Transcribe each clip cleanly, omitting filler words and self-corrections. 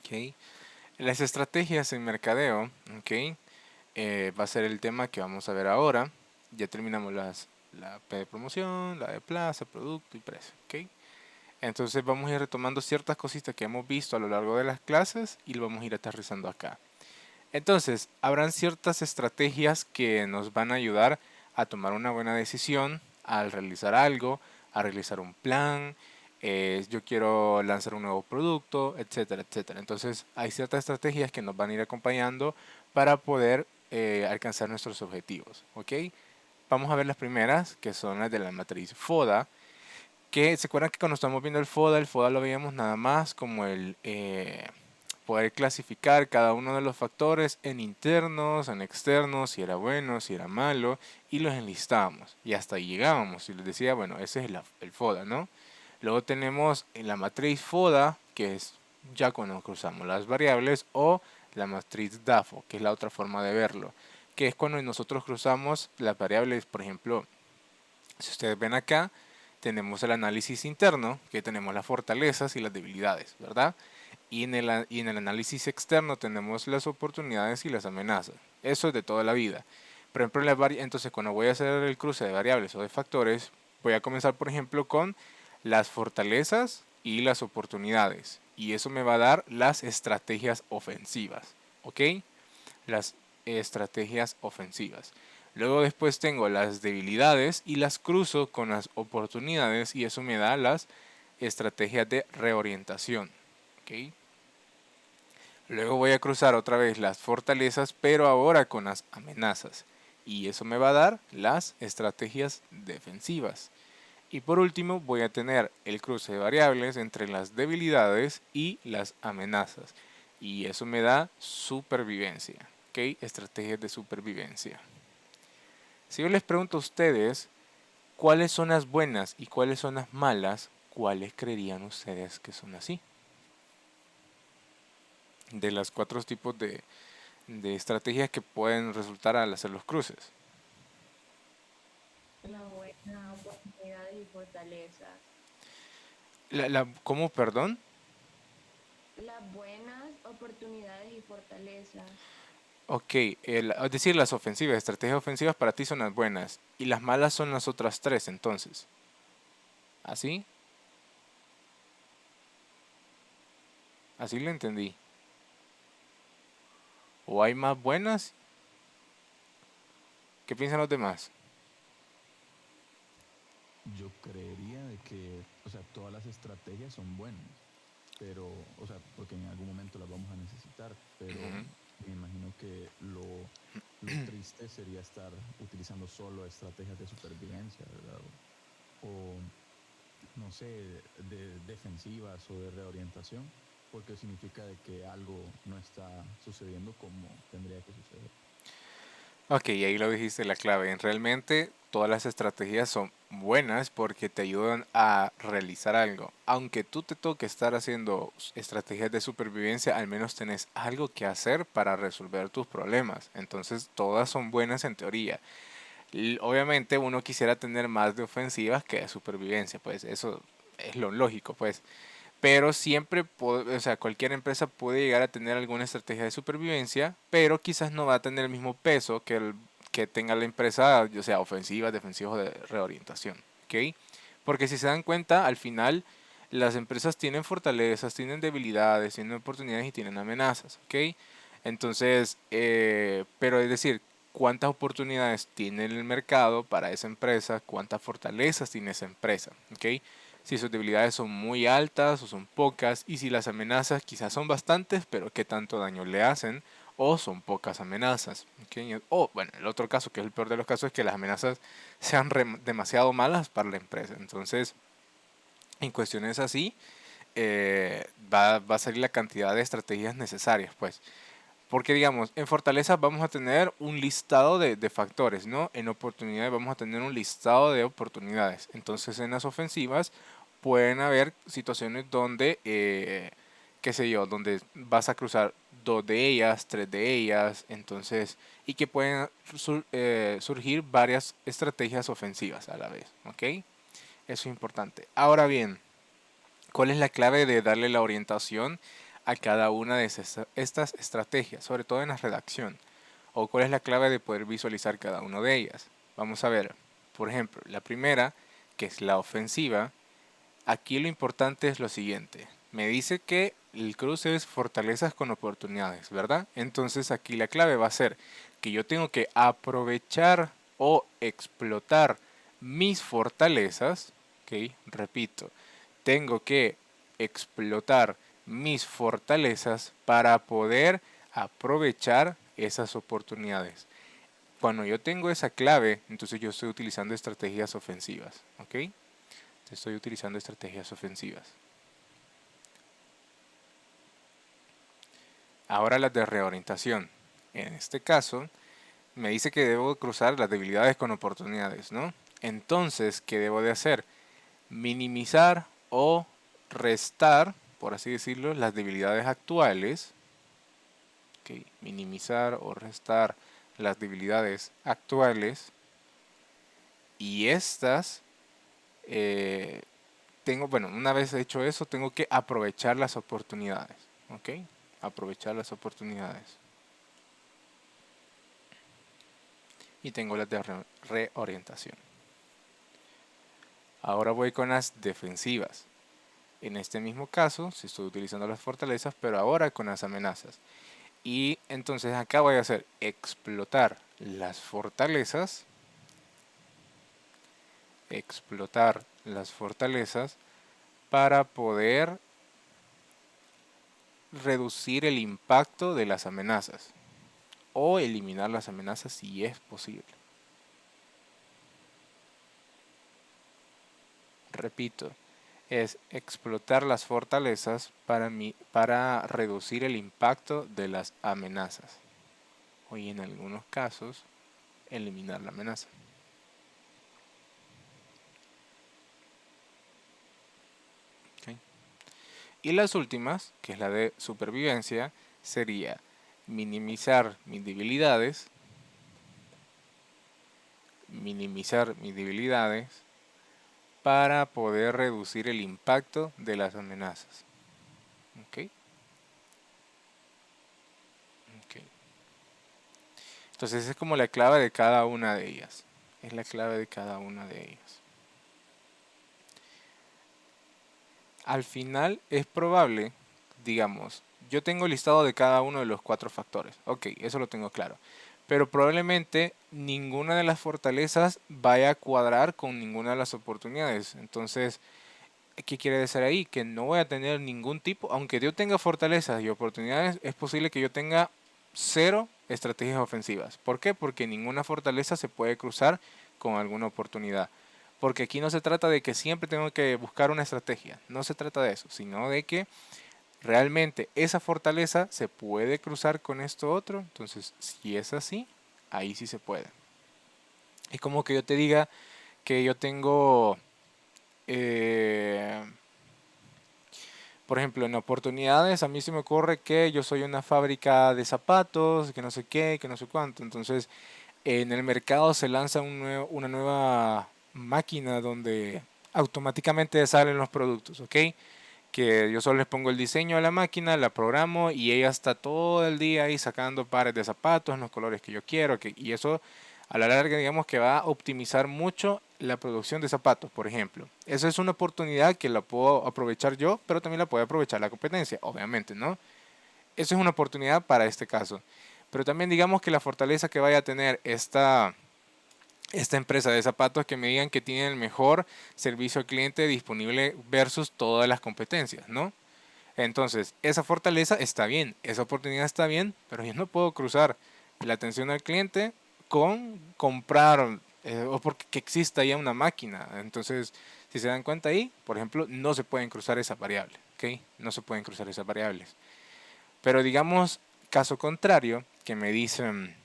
¿ok? Las estrategias en mercadeo, ¿ok? Va a ser el tema que vamos a ver ahora. Ya terminamos la P de promoción, la de plaza, producto y precio, ¿ok? Entonces vamos a ir retomando ciertas cositas que hemos visto a lo largo de las clases y lo vamos a ir aterrizando acá. Entonces, habrán ciertas estrategias que nos van a ayudar a tomar una buena decisión al realizar algo, a realizar un plan, yo quiero lanzar un nuevo producto, etcétera, etcétera. Entonces, hay ciertas estrategias que nos van a ir acompañando para poder alcanzar nuestros objetivos, ¿ok? Vamos a ver las primeras, que son las de la matriz FODA, que se acuerdan que cuando estamos viendo el FODA lo veíamos nada más como el poder clasificar cada uno de los factores en internos, en externos, si era bueno, si era malo, y los enlistábamos. Y hasta ahí llegábamos. Y les decía, bueno, ese es el FODA, ¿no? Luego tenemos en la matriz FODA, que es ya cuando cruzamos las variables, o la matriz DAFO, que es la otra forma de verlo, que es cuando nosotros cruzamos las variables, por ejemplo, si ustedes ven acá, tenemos el análisis interno, que tenemos las fortalezas y las debilidades, ¿verdad? Y en el análisis externo tenemos las oportunidades y las amenazas. Eso es de toda la vida. Por ejemplo, entonces cuando voy a hacer el cruce de variables o de factores, voy a comenzar, por ejemplo, con las fortalezas y las oportunidades. Y eso me va a dar las estrategias ofensivas. ¿Ok? Las estrategias ofensivas. Luego después tengo las debilidades y las cruzo con las oportunidades y eso me da las estrategias de reorientación. ¿Ok? Luego voy a cruzar otra vez las fortalezas, pero ahora con las amenazas. Y eso me va a dar las estrategias defensivas. Y por último voy a tener el cruce de variables entre las debilidades y las amenazas. Y eso me da supervivencia. ¿Ok? Estrategias de supervivencia. Si yo les pregunto a ustedes cuáles son las buenas y cuáles son las malas, ¿cuáles creerían ustedes que son así? De los cuatro tipos de estrategias que pueden resultar al hacer los cruces. La buena, oportunidades y fortalezas. ¿Cómo, perdón? Las buenas oportunidades y fortalezas. Ok, es decir, las ofensivas, estrategias ofensivas para ti son las buenas y las malas son las otras tres, entonces. ¿Así? Así lo entendí. ¿O hay más buenas? ¿Qué piensan los demás? Yo creería de que, o sea, todas las estrategias son buenas, pero, o sea, porque en algún momento las vamos a necesitar, pero Ujú. me imagino que lo triste sería estar utilizando solo estrategias de supervivencia, ¿verdad? O, no sé, de defensivas o de reorientación, porque significa de que algo no está sucediendo como tendría que suceder. Ok, ahí lo dijiste la clave. Realmente todas las estrategias son buenas porque te ayudan a realizar algo. Aunque tú te toque estar haciendo estrategias de supervivencia, al menos tenés algo que hacer para resolver tus problemas. Entonces todas son buenas en teoría. Obviamente uno quisiera tener más de ofensivas que de supervivencia, pues eso es lo lógico, pues. Pero siempre, o sea, cualquier empresa puede llegar a tener alguna estrategia de supervivencia, pero quizás no va a tener el mismo peso que tenga la empresa, o sea, ofensiva, defensiva o de reorientación, ¿ok? Porque si se dan cuenta, al final las empresas tienen fortalezas, tienen debilidades, tienen oportunidades y tienen amenazas, ¿ok? Entonces, pero es decir, cuántas oportunidades tiene el mercado para esa empresa, cuántas fortalezas tiene esa empresa, ¿ok? Si sus debilidades son muy altas o son pocas, y si las amenazas quizás son bastantes, pero qué tanto daño le hacen, o son pocas amenazas. ¿Ok? O, bueno, el otro caso, que es el peor de los casos, es que las amenazas sean demasiado malas para la empresa. Entonces, en cuestiones así, va a salir la cantidad de estrategias necesarias, pues. Porque digamos, en fortaleza vamos a tener un listado de factores, ¿no? En oportunidades vamos a tener un listado de oportunidades. Entonces en las ofensivas pueden haber situaciones donde, qué sé yo, donde vas a cruzar dos de ellas, tres de ellas, entonces, y que pueden surgir varias estrategias ofensivas a la vez, ¿ok? Eso es importante. Ahora bien, ¿cuál es la clave de darle la orientación a cada una de estas estrategias, sobre todo en la redacción, o cuál es la clave de poder visualizar cada una de ellas. Vamos a ver, por ejemplo, la primera, que es la ofensiva. Aquí lo importante es lo siguiente. Me dice que el cruce es fortalezas con oportunidades, ¿verdad? Entonces aquí la clave va a ser que yo tengo que aprovechar o explotar mis fortalezas. Ok, repito, tengo que explotar mis fortalezas para poder aprovechar esas oportunidades. Cuando yo tengo esa clave, entonces yo estoy utilizando estrategias ofensivas. ¿Ok? Estoy utilizando estrategias ofensivas. Ahora las de reorientación. En este caso, me dice que debo cruzar las debilidades con oportunidades, ¿no? Entonces, ¿qué debo de hacer? Minimizar o restar, por así decirlo, las debilidades actuales. ¿Ok? Minimizar o restar las debilidades actuales. Y estas, bueno, una vez hecho eso, tengo que aprovechar las oportunidades. ¿Ok? Aprovechar las oportunidades. Y tengo las de reorientación. Ahora voy con las defensivas. En este mismo caso, si estoy utilizando las fortalezas, pero ahora con las amenazas. Y entonces acá voy a hacer explotar las fortalezas. Explotar las fortalezas para poder reducir el impacto de las amenazas. O eliminar las amenazas si es posible. Repito, es explotar las fortalezas para reducir el impacto de las amenazas. O en algunos casos, eliminar la amenaza. ¿Okay? Y las últimas, que es la de supervivencia, sería minimizar mis debilidades. Minimizar mis debilidades para poder reducir el impacto de las amenazas. ¿Ok? Ok. Entonces esa es como la clave de cada una de ellas. Es la clave de cada una de ellas. Al final es probable, digamos, yo tengo listado de cada uno de los 4 factores. Ok, eso lo tengo claro. Pero probablemente ninguna de las fortalezas vaya a cuadrar con ninguna de las oportunidades. Entonces, ¿qué quiere decir ahí? Que no voy a tener ningún tipo, aunque yo tenga fortalezas y oportunidades, es posible que yo tenga 0 estrategias ofensivas. ¿Por qué? Porque ninguna fortaleza se puede cruzar con alguna oportunidad. Porque aquí no se trata de que siempre tengo que buscar una estrategia, no se trata de eso, sino de que realmente esa fortaleza se puede cruzar con esto otro. Entonces, si es así, ahí sí se puede. Es como que yo te diga que yo tengo, eh, por ejemplo, en oportunidades, a mí se me ocurre que yo soy una fábrica de zapatos, que no sé qué, que no sé cuánto. Entonces, en el mercado se lanza una nueva máquina donde automáticamente salen los productos, ¿ok? Que yo solo les pongo el diseño a la máquina, la programo y ella está todo el día ahí sacando pares de zapatos en los colores que yo quiero, y eso a la larga digamos que va a optimizar mucho la producción de zapatos, por ejemplo. Esa es una oportunidad que la puedo aprovechar yo, pero también la puede aprovechar la competencia, obviamente, ¿no? Eso es una oportunidad para este caso. Pero también digamos que la fortaleza que vaya a tener esta empresa de zapatos, que me digan que tiene el mejor servicio al cliente disponible versus todas las competencias, ¿no? Entonces, esa fortaleza está bien, esa oportunidad está bien, pero yo no puedo cruzar la atención al cliente con comprar o porque que exista ya una máquina. Entonces, si se dan cuenta ahí, por ejemplo, no se pueden cruzar esas variables, ¿ok? No se pueden cruzar esas variables. Pero digamos, caso contrario, que me dicen,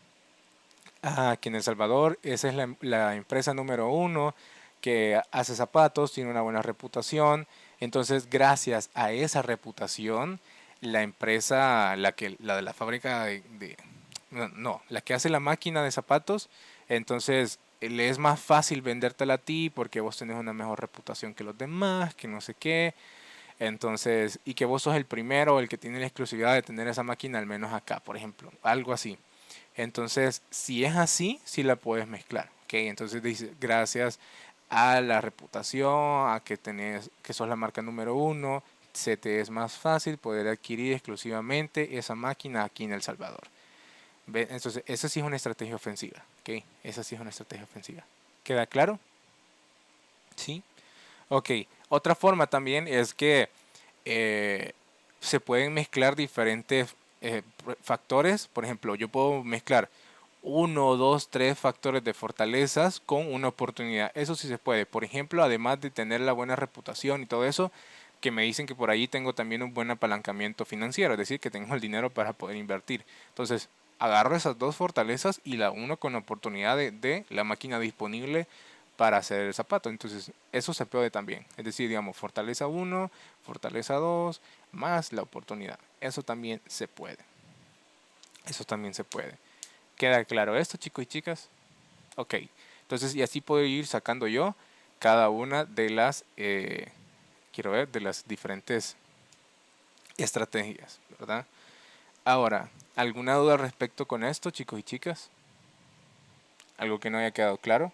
que en El Salvador esa es la empresa número 1 que hace zapatos, tiene una buena reputación. Entonces, gracias a esa reputación, la empresa, la de la fábrica no, la que hace la máquina de zapatos, entonces le es más fácil vendértela a ti porque vos tenés una mejor reputación que los demás, que no sé qué. Entonces, y que vos sos el primero, el que tiene la exclusividad de tener esa máquina, al menos acá, por ejemplo, algo así. Entonces, si es así, sí la puedes mezclar, ¿ok? Entonces dice, gracias a la reputación, a que tenés, que sos la marca número uno, se te es más fácil poder adquirir exclusivamente esa máquina aquí en El Salvador. ¿Ve? Entonces, esa sí es una estrategia ofensiva, ¿ok? Esa sí es una estrategia ofensiva. ¿Queda claro? Sí. Ok. Otra forma también es que eh, se pueden mezclar diferentes factores. Por ejemplo, yo puedo mezclar uno, dos, tres factores de fortalezas con una oportunidad. Eso sí se puede. Por ejemplo, además de tener la buena reputación y todo eso, que me dicen que por ahí tengo también un buen apalancamiento financiero, es decir, que tengo el dinero para poder invertir. Entonces, agarro esas dos fortalezas y la uno con la oportunidad de la máquina disponible para hacer el zapato. Entonces, eso se puede también. Es decir, digamos, fortaleza uno, fortaleza 2 más la oportunidad. Eso también se puede. Eso también se puede. ¿Queda claro esto, chicos y chicas? Ok. Entonces, y así puedo ir sacando yo cada una de las, quiero ver, de las diferentes estrategias, ¿verdad? Ahora, ¿alguna duda respecto con esto, chicos y chicas? ¿Algo que no haya quedado claro?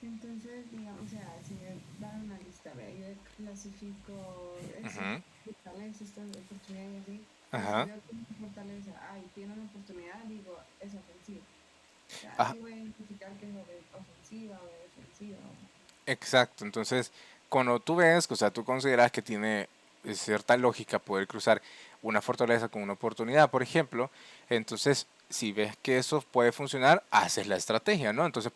Entonces, digamos, o sea, si me dan una lista, ¿ve? Yo clasifico estas Ujú. fortalezas, estas oportunidades, así, y si Ajá. veo que una fortaleza, ay, tiene una oportunidad, digo, es ofensiva. O sea, Ajá. así voy a identificar que es ofensiva o defensiva. Exacto, entonces cuando tú ves, o sea, tú consideras que tiene cierta lógica poder cruzar una fortaleza con una oportunidad, por ejemplo, entonces si ves que eso puede funcionar, haces la estrategia, ¿no? Entonces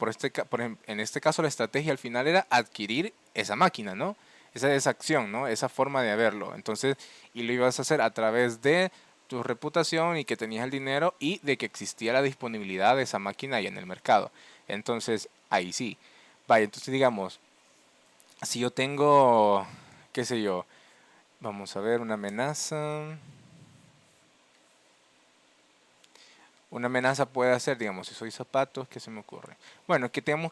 en este caso la estrategia al final era adquirir esa máquina, ¿no? Esa acción, ¿no? Esa forma de verlo. Entonces, y lo ibas a hacer a través de tu reputación y que tenías el dinero y de que existía la disponibilidad de esa máquina ahí en el mercado. Entonces, ahí sí. Vaya, entonces digamos, si yo tengo, qué sé yo, vamos a ver, una amenaza. Una amenaza puede ser, digamos, si soy zapatos, ¿qué se me ocurre? Bueno, que tengo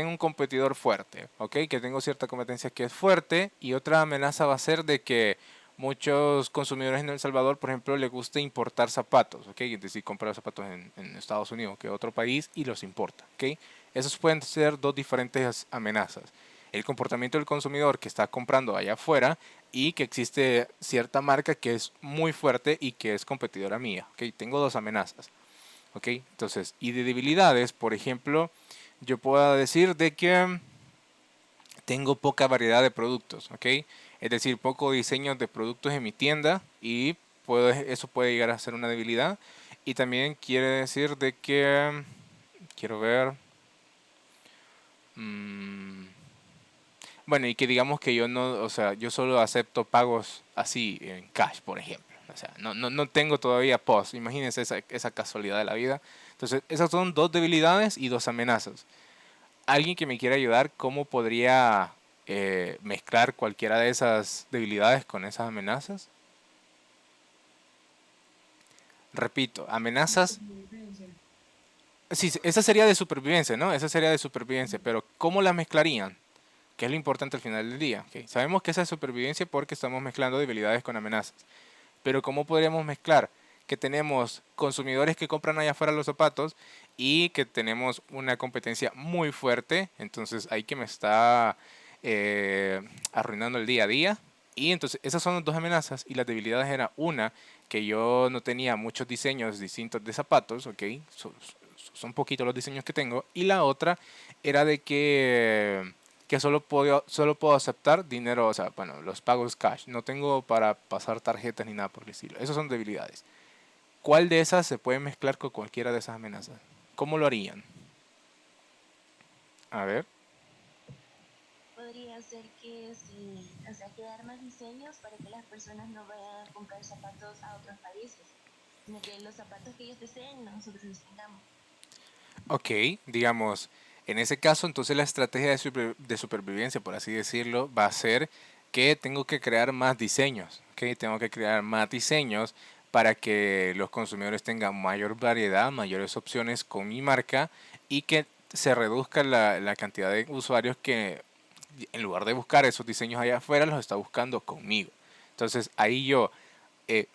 un competidor fuerte, ¿ok? Que tengo cierta competencia que es fuerte y otra amenaza va a ser de que muchos consumidores en El Salvador, por ejemplo, les gusta importar zapatos, ¿ok? Es decir, comprar zapatos en Estados Unidos, que otro país, y los importa, ¿ok? Esos pueden ser dos diferentes amenazas. El comportamiento del consumidor que está comprando allá afuera y que existe cierta marca que es muy fuerte y que es competidora mía, ¿ok? Tengo dos amenazas. ¿Ok? Entonces, y de debilidades, por ejemplo, yo puedo decir de que tengo poca variedad de productos, ¿ok? Es decir, poco diseño de productos en mi tienda y eso puede llegar a ser una debilidad. Y también quiere decir de que, quiero ver, mm, bueno, y que digamos que yo no, o sea, yo solo acepto pagos así en cash, por ejemplo. O sea, no tengo todavía POS. Imagínense esa casualidad de la vida. Entonces, esas son dos debilidades y dos amenazas. ¿Alguien que me quiera ayudar cómo podría mezclar cualquiera de esas debilidades con esas amenazas? Repito, amenazas. Supervivencia. Sí, esa sería de supervivencia, ¿no? Esa sería de supervivencia, pero ¿cómo la mezclarían? Que es lo importante al final del día. ¿Ok? Sabemos que esa es supervivencia porque estamos mezclando debilidades con amenazas. Pero ¿cómo podríamos mezclar? Que tenemos consumidores que compran allá afuera los zapatos y que tenemos una competencia muy fuerte. Entonces ahí que me está arruinando el día a día. Y entonces esas son las dos amenazas y las debilidades era una, que yo no tenía muchos diseños distintos de zapatos, ¿ok? Son poquitos los diseños que tengo. Y la otra era de que solo puedo aceptar dinero, o sea, bueno, los pagos cash. No tengo para pasar tarjetas ni nada por el estilo. Esas son debilidades. ¿Cuál de esas se puede mezclar con cualquiera de esas amenazas? ¿Cómo lo harían? A ver. Podría ser que sí, o sea, crear más diseños para que las personas no vayan a comprar zapatos a otros países, sino que los zapatos que ellos deseen nosotros los tengamos. Ok, digamos, en ese caso, entonces la estrategia de supervivencia, por así decirlo, va a ser que tengo que crear más diseños. Ok, tengo que crear más diseños para que los consumidores tengan mayor variedad, mayores opciones con mi marca y que se reduzca la cantidad de usuarios que en lugar de buscar esos diseños allá afuera, los está buscando conmigo. Entonces ahí yo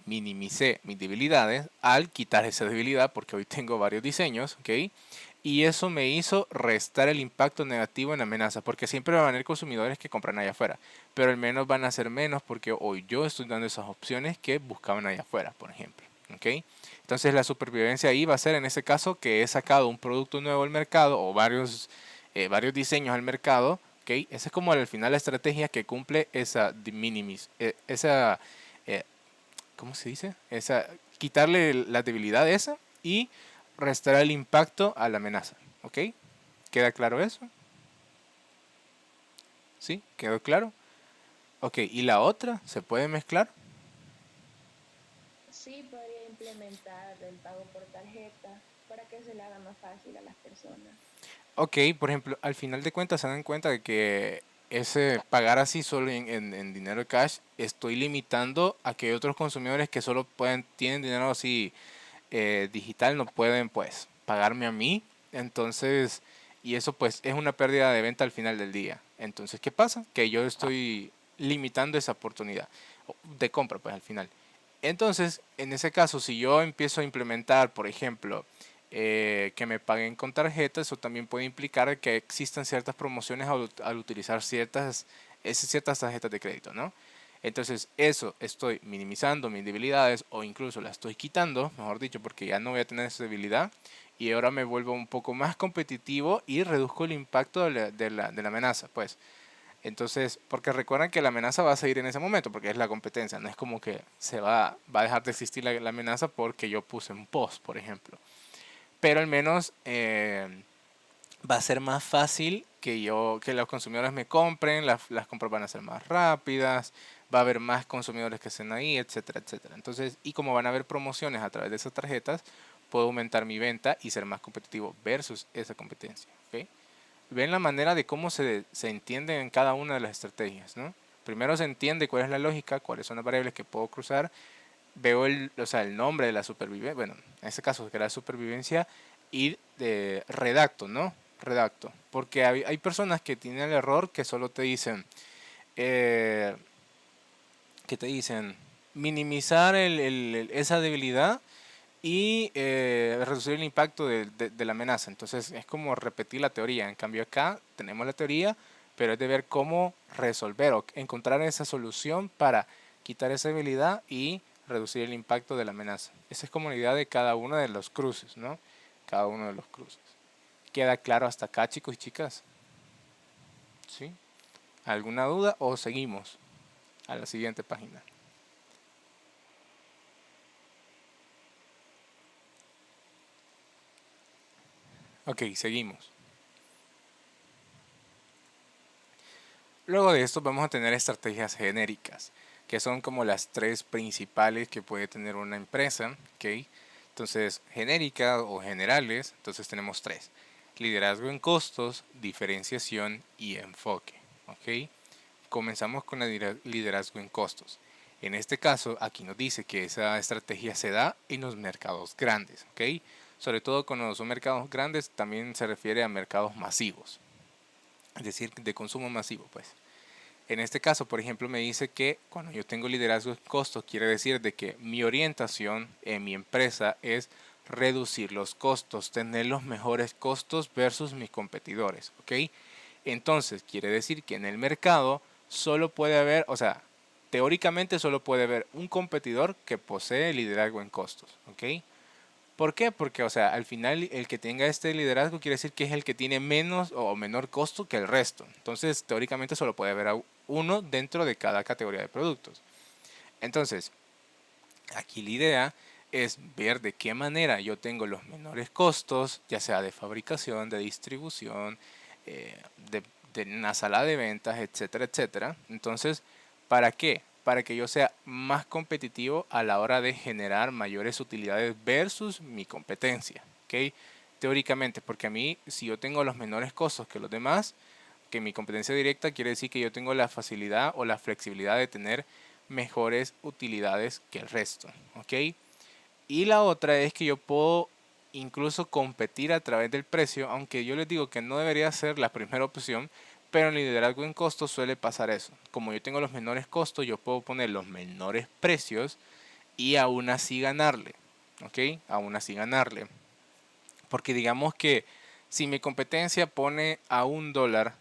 minimicé mis debilidades al quitar esa debilidad porque hoy tengo varios diseños, ¿ok? Y eso me hizo restar el impacto negativo en la amenaza, porque siempre van a haber consumidores que compran allá afuera, pero al menos van a ser menos porque hoy yo estoy dando esas opciones que buscaban allá afuera, por ejemplo, ¿ok? Entonces la supervivencia ahí va a ser en ese caso que he sacado un producto nuevo al mercado o varios diseños al mercado, ¿ok? Esa es como al final la estrategia que cumple esa esa eh, ¿cómo se dice? Quitarle la debilidad esa y restar el impacto a la amenaza. ¿Ok? ¿Queda claro eso? ¿Sí? ¿Quedó claro? Ok, ¿y la otra? ¿Se puede mezclar? Sí, podría implementar el pago por tarjeta para que se le haga más fácil a las personas. Ok, por ejemplo, al final de cuentas se dan cuenta de que ese pagar así solo en dinero cash, estoy limitando a que otros consumidores que solo tienen dinero así digital no pueden pues pagarme a mí. Entonces, y eso pues es una pérdida de venta al final del día. Entonces, ¿qué pasa? Que yo estoy limitando esa oportunidad de compra pues al final. Entonces, en ese caso, si yo empiezo a implementar, por ejemplo, que me paguen con tarjetas, eso también puede implicar que existan ciertas promociones al utilizar ciertas tarjetas de crédito, ¿no? Entonces, eso estoy minimizando mis debilidades o incluso las estoy quitando, mejor dicho, porque ya no voy a tener esa debilidad y ahora me vuelvo un poco más competitivo y reduzco el impacto de la amenaza, pues. Entonces, porque recuerden que la amenaza va a seguir en ese momento, porque es la competencia, no es como que va a dejar de existir la amenaza porque yo puse un post, por ejemplo. Pero al menos va a ser más fácil que los consumidores me compren, las compras van a ser más rápidas, va a haber más consumidores que estén ahí, etcétera, etcétera. Entonces, y como van a haber promociones a través de esas tarjetas, puedo aumentar mi venta y ser más competitivo versus esa competencia. ¿Ok? Ven la manera de cómo se entiende en cada una de las estrategias, ¿no? Primero se entiende cuál es la lógica, cuáles son las variables que puedo cruzar, veo el nombre de la supervivencia, bueno, en este caso que era supervivencia, y redacto, ¿no? Redacto. Porque hay personas que tienen el error que solo te dicen, eh, que te dicen minimizar esa debilidad y reducir el impacto de la amenaza. Entonces es como repetir la teoría. En cambio acá tenemos la teoría, pero es de ver cómo resolver o encontrar esa solución para quitar esa debilidad y reducir el impacto de la amenaza. Esa es como la idea de cada uno de los cruces, ¿no? Cada uno de los cruces. ¿Queda claro hasta acá, chicos y chicas? ¿Sí? ¿Alguna duda o seguimos a la siguiente página? Ok, seguimos. Luego de esto vamos a tener estrategias genéricas, que son como las tres principales que puede tener una empresa, ¿ok? Entonces, genéricas o generales, entonces tenemos tres: liderazgo en costos, diferenciación y enfoque, ¿ok? Comenzamos con el liderazgo en costos. En este caso, aquí nos dice que esa estrategia se da en los mercados grandes, ¿ok? Sobre todo cuando son mercados grandes, también se refiere a mercados masivos, es decir, de consumo masivo, pues. En este caso, por ejemplo, me dice que cuando yo tengo liderazgo en costos, quiere decir de que mi orientación en mi empresa es reducir los costos, tener los mejores costos versus mis competidores, ¿ok? Entonces, quiere decir que en el mercado solo puede haber, o sea, teóricamente solo puede haber un competidor que posee liderazgo en costos, ¿ok? ¿Por qué? Porque, o sea, al final el que tenga este liderazgo quiere decir que es el que tiene menos o menor costo que el resto. Entonces, teóricamente solo puede haber uno dentro de cada categoría de productos. Entonces, aquí la idea es ver de qué manera yo tengo los menores costos, ya sea de fabricación, de distribución, eh, de, de una sala de ventas, etcétera, etcétera. Entonces, ¿para qué? Para que yo sea más competitivo a la hora de generar mayores utilidades versus mi competencia, ¿ok? Teóricamente, porque a mí, si yo tengo los menores costos que los demás, que mi competencia directa quiere decir que yo tengo la facilidad o la flexibilidad de tener mejores utilidades que el resto, ¿ok? Y la otra es que yo puedo incluso competir a través del precio, aunque yo les digo que no debería ser la primera opción, Pero en liderazgo en costos suele pasar eso. Como yo tengo los menores costos, yo puedo poner los menores precios y aún así ganarle. ¿Ok? Aún así ganarle. Porque digamos que si mi competencia pone a $1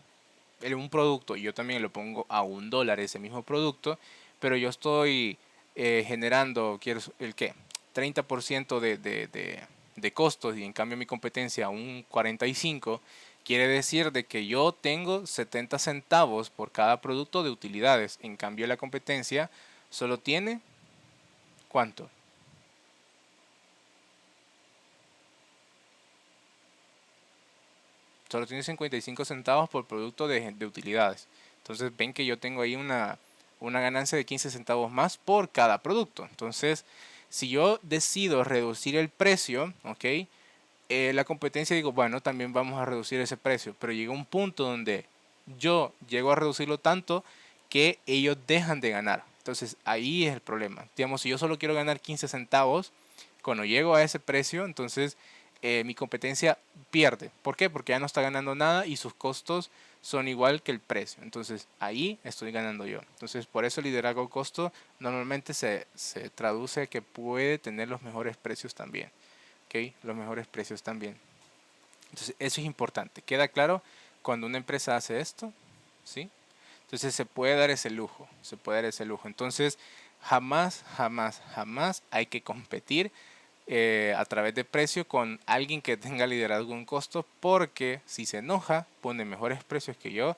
un producto y yo también lo pongo a $1 ese mismo producto, pero yo estoy generando, quiero el qué, 30% de costos y en cambio mi competencia un 45%, quiere decir de que yo tengo 70 centavos por cada producto de utilidades. En cambio la competencia solo tiene, ¿cuánto? Solo tiene 55 centavos por producto de utilidades. Entonces ven que yo tengo ahí una ganancia de 15 centavos más por cada producto. Entonces, si yo decido reducir el precio, ¿ok? La competencia digo, bueno, también vamos a reducir ese precio. Pero llega un punto donde yo llego a reducirlo tanto que ellos dejan de ganar. Entonces ahí es el problema. Digamos, si yo solo quiero ganar 15 centavos, cuando llego a ese precio, entonces mi competencia pierde. ¿Por qué? Porque ya no está ganando nada y sus costos son igual que el precio. Entonces ahí estoy ganando yo. Entonces por eso el liderazgo costo normalmente se traduce a que puede tener los mejores precios también. ¿Ok? Los mejores precios también. Entonces eso es importante. ¿Queda claro? Cuando una empresa hace esto, ¿sí? Entonces se puede dar ese lujo, se puede dar ese lujo. Entonces jamás, jamás, jamás hay que competir a través de precio con alguien que tenga liderazgo en costo, porque si se enoja pone mejores precios que yo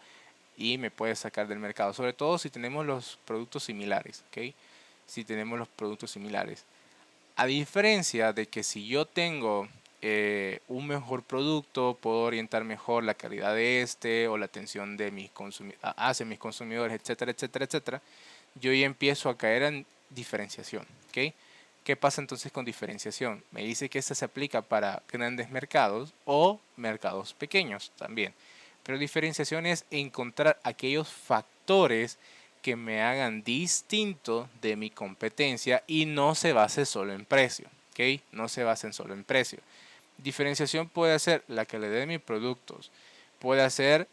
y me puede sacar del mercado. Sobre todo si tenemos los productos similares, ¿ok? Si tenemos los productos similares. A diferencia de que si yo tengo un mejor producto, puedo orientar mejor la calidad de este o la atención de hacia mis consumidores, etcétera, etcétera, etcétera, yo ya empiezo a caer en diferenciación. ¿Ok? ¿Qué pasa entonces con diferenciación? Me dice que esta se aplica para grandes mercados o mercados pequeños también. Pero diferenciación es encontrar aquellos factores que me hagan distinto de mi competencia y no se base solo en precio. ¿Ok? No se basen solo en precio. Diferenciación puede ser la calidad de mis productos, puede ser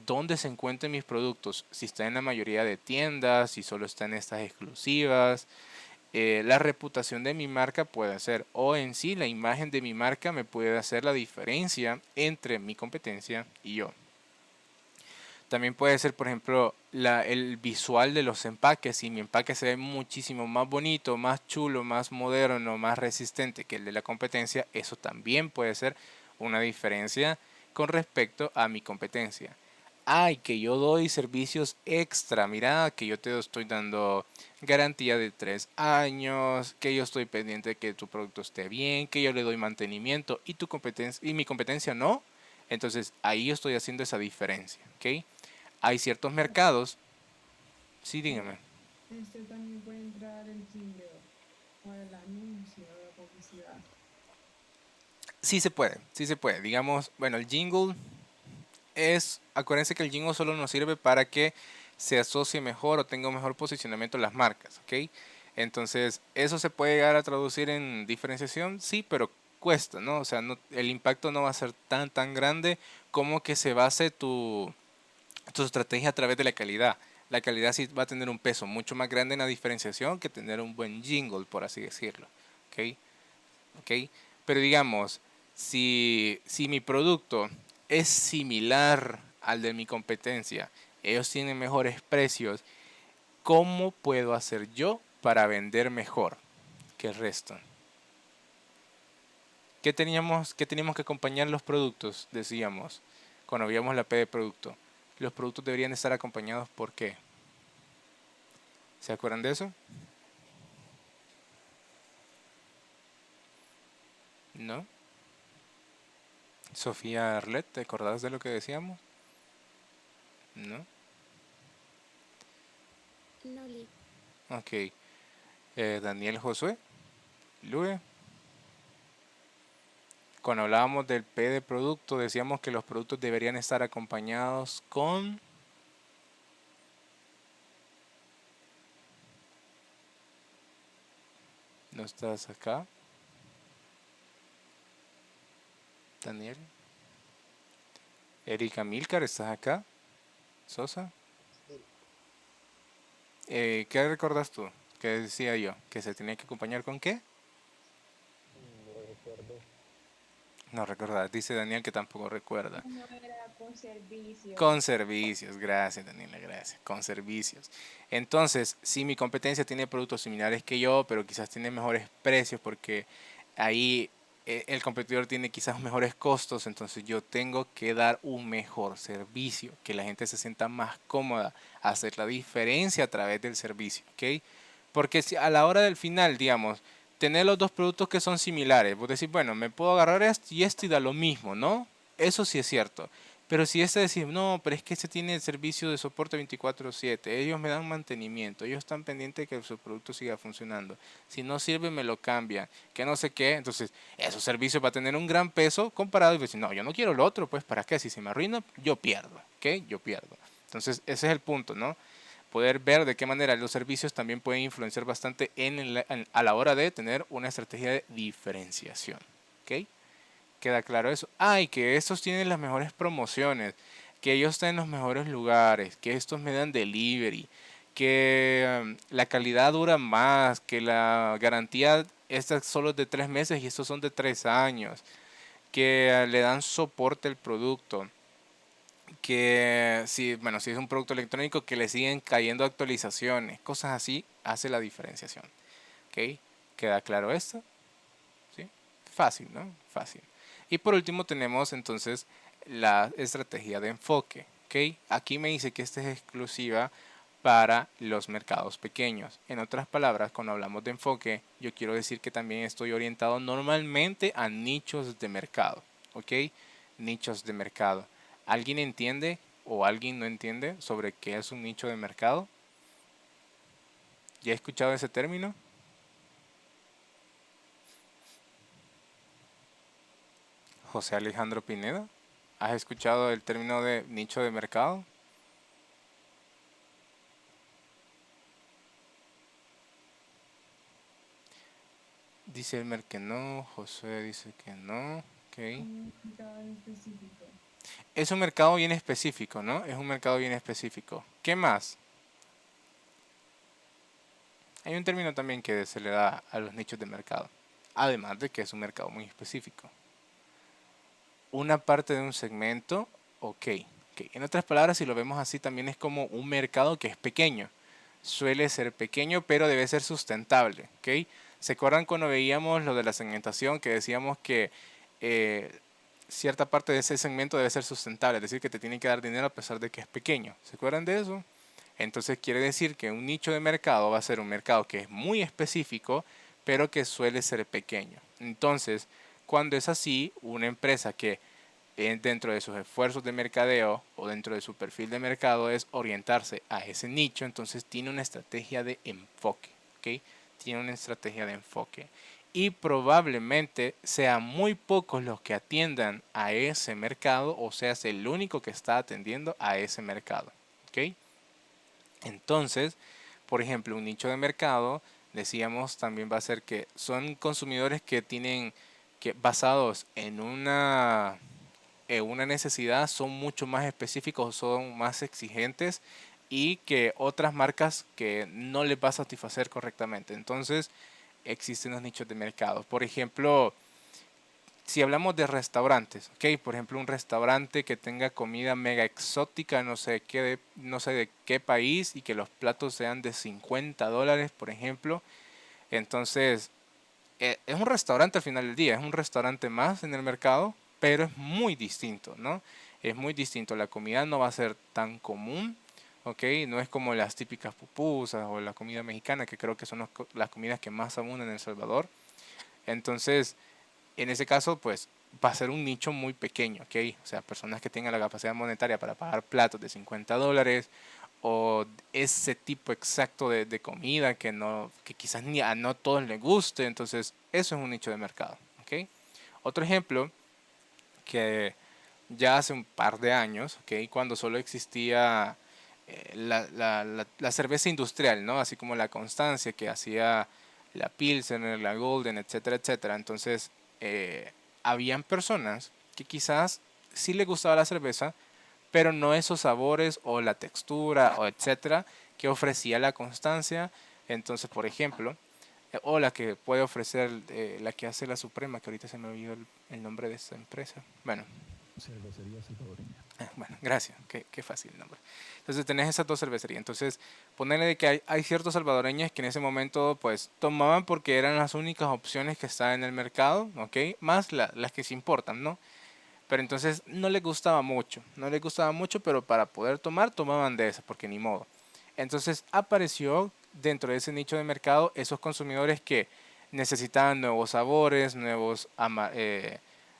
dónde se encuentran mis productos, si está en la mayoría de tiendas, si solo está en estas exclusivas. La reputación de mi marca puede ser, o en sí la imagen de mi marca me puede hacer la diferencia entre mi competencia y yo. También puede ser, por ejemplo, el visual de los empaques. Si mi empaque se ve muchísimo más bonito, más chulo, más moderno, más resistente que el de la competencia, eso también puede ser una diferencia con respecto a mi competencia. Ay, que yo doy servicios extra. Mira, que yo te estoy dando garantía de 3 años, que yo estoy pendiente de que tu producto esté bien, que yo le doy mantenimiento y tu competencia y mi competencia no. Entonces ahí yo estoy haciendo esa diferencia, ¿ok? Hay ciertos mercados, sí, dígame. También puede entrar el jingle o el anuncio o la publicidad. Sí se puede, sí se puede. Digamos, bueno, el jingle acuérdense que el jingle solo nos sirve para que se asocie mejor o tenga un mejor posicionamiento las marcas, ¿ok? Entonces, ¿eso se puede llegar a traducir en diferenciación? Sí, pero cuesta, ¿no? O sea, el impacto no va a ser tan grande como que se base tu estrategia a través de la calidad. La calidad sí va a tener un peso mucho más grande en la diferenciación que tener un buen jingle, por así decirlo. ¿Ok? ¿Ok? Pero digamos, si mi producto es similar al de mi competencia, ellos tienen mejores precios, ¿cómo puedo hacer yo para vender mejor que el resto? ¿Qué teníamos que acompañar los productos? Decíamos, cuando veíamos la P de producto. Los productos deberían estar acompañados ¿por qué? ¿Se acuerdan de eso? ¿No? Sofía Arlet, ¿te acordás de lo que decíamos? ¿No? No, Lee. Ok. Daniel Josué, Lue. Cuando hablábamos del P de producto, decíamos que los productos deberían estar acompañados con... ¿No estás acá? Daniel. Erika Milcar, ¿estás acá? Sosa. Sí, ¿Qué recordas tú? ¿Qué decía yo? ¿Que se tenía que acompañar con qué? no recuerdo. No recordar. Dice Daniel que tampoco recuerda. No era con servicios. Con servicios, gracias Daniela, gracias. Con servicios. Entonces, si mi competencia tiene productos similares que yo, pero quizás tiene mejores precios porque ahí el competidor tiene quizás mejores costos, entonces yo tengo que dar un mejor servicio, que la gente se sienta más cómoda, hacer la diferencia a través del servicio, ¿ok? Porque si a la hora del final, digamos, tener los dos productos que son similares, vos decís, bueno, me puedo agarrar esto y da lo mismo, ¿no? Eso sí es cierto. Pero si este decir, no, pero es que este tiene el servicio de soporte 24/7, ellos me dan mantenimiento, ellos están pendientes de que su producto siga funcionando. Si no sirve, me lo cambian, que no sé qué. Entonces, esos servicios va a tener un gran peso comparado y decir, no, yo no quiero lo otro, pues ¿para qué? Si se me arruina, yo pierdo, ¿ok? Yo pierdo. Entonces, ese es el punto, ¿no? Poder ver de qué manera los servicios también pueden influenciar bastante a la hora de tener una estrategia de diferenciación, ¿ok? Queda claro eso. Y que estos tienen las mejores promociones, que ellos están en los mejores lugares, que estos me dan delivery, que la calidad dura más, que la garantía esta solo es de 3 meses y estos son de 3 años, que le dan soporte al producto, que si, bueno, si es un producto electrónico que le siguen cayendo actualizaciones, cosas así, hace la diferenciación. ¿Ok? ¿Queda claro esto? ¿Sí? Fácil, ¿no? Fácil. Y por último tenemos entonces la estrategia de enfoque. ¿Ok? Aquí me dice que esta es exclusiva para los mercados pequeños. En otras palabras, cuando hablamos de enfoque, yo quiero decir que también estoy orientado normalmente a nichos de mercado. ¿Ok? Nichos de mercado. ¿Alguien entiende o alguien no entiende sobre qué es un nicho de mercado? ¿Ya he escuchado ese término? José Alejandro Pineda, ¿has escuchado el término de nicho de mercado? Dice Elmer que no, José dice que no, ok. Un mercado específico. Es un mercado bien específico, ¿no? Es un mercado bien específico. ¿Qué más? Hay un término también que se le da a los nichos de mercado, además de que es un mercado muy específico. Una parte de un segmento, ok. En otras palabras, si lo vemos así, también es como un mercado que es pequeño. Suele ser pequeño, pero debe ser sustentable, ok. ¿Se acuerdan cuando veíamos lo de la segmentación que decíamos que eh, cierta parte de ese segmento debe ser sustentable, es decir, que te tienen que dar dinero a pesar de que es pequeño? ¿Se acuerdan de eso? Entonces quiere decir que un nicho de mercado va a ser un mercado que es muy específico, pero que suele ser pequeño. Entonces, cuando es así, una empresa que dentro de sus esfuerzos de mercadeo o dentro de su perfil de mercado es orientarse a ese nicho, entonces tiene una estrategia de enfoque, ¿ok? Tiene una estrategia de enfoque. Y probablemente sean muy pocos los que atiendan a ese mercado o seas el único que está atendiendo a ese mercado, ¿ok? Entonces, por ejemplo, un nicho de mercado, decíamos, también va a ser que son consumidores que tienen, que basados en una necesidad, son mucho más específicos, son más exigentes y que otras marcas que no les va a satisfacer correctamente. Entonces, existen los nichos de mercado. Por ejemplo, si hablamos de restaurantes, ¿ok? Por ejemplo, un restaurante que tenga comida mega exótica, no sé de qué país y que los platos sean de $50, por ejemplo. Entonces, es un restaurante al final del día, es un restaurante más en el mercado, pero es muy distinto, ¿no? Es muy distinto. La comida no va a ser tan común, ¿ok? No es como las típicas pupusas o la comida mexicana, que creo que son las comidas que más abundan en El Salvador. Entonces, en ese caso, pues va a ser un nicho muy pequeño, ¿ok? O sea, personas que tengan la capacidad monetaria para pagar platos de $50 o ese tipo exacto de comida que quizás ni a no todos les guste, entonces eso es un nicho de mercado, ¿ok? Otro ejemplo que ya hace un par de años, ¿ok? Cuando solo existía la cerveza industrial, ¿no? Así como la Constancia que hacía la Pilsener, la Golden, etcétera, etcétera. Entonces, habían personas que quizás sí les gustaba la cerveza, pero no esos sabores o la textura o etcétera que ofrecía la Constancia. Entonces, por ejemplo, o la que puede ofrecer la que hace la Suprema, que ahorita se me olvidó el nombre de esta empresa. Bueno, Cervecería salvadoreña. bueno, gracias, qué fácil el nombre. Entonces tenés esas dos cervecerías. Entonces, ponerle de que hay ciertos salvadoreños que en ese momento pues tomaban porque eran las únicas opciones que estaban en el mercado, ¿ok? Más las que se importan, ¿no? Pero entonces no les gustaba mucho, no les gustaba mucho, pero para poder tomar, tomaban de esas, porque ni modo. Entonces apareció dentro de ese nicho de mercado esos consumidores que necesitaban nuevos sabores, nuevos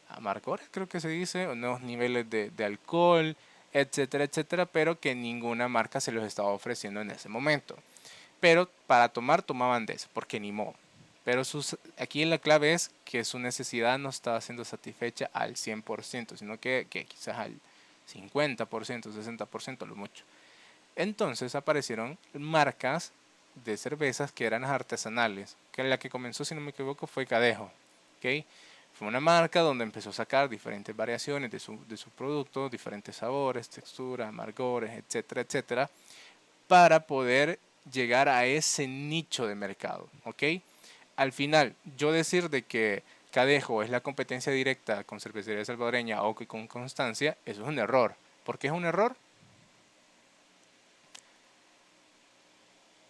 amargores, creo que se dice, o nuevos niveles de alcohol, etcétera, etcétera, pero que ninguna marca se los estaba ofreciendo en ese momento. Pero para tomar, tomaban de eso, porque ni modo. Pero aquí la clave es que su necesidad no estaba siendo satisfecha al 100%, sino que quizás al 50%, 60% lo mucho. Entonces aparecieron marcas de cervezas que eran artesanales, que la que comenzó, si no me equivoco, fue Cadejo. ¿Okay? Fue una marca donde empezó a sacar diferentes variaciones de su producto, diferentes sabores, texturas, amargores, etcétera, etcétera, para poder llegar a ese nicho de mercado. ¿Ok? Al final, yo decir de que Cadejo es la competencia directa con Cervecería Salvadoreña o que con Constancia, eso es un error. ¿Por qué es un error?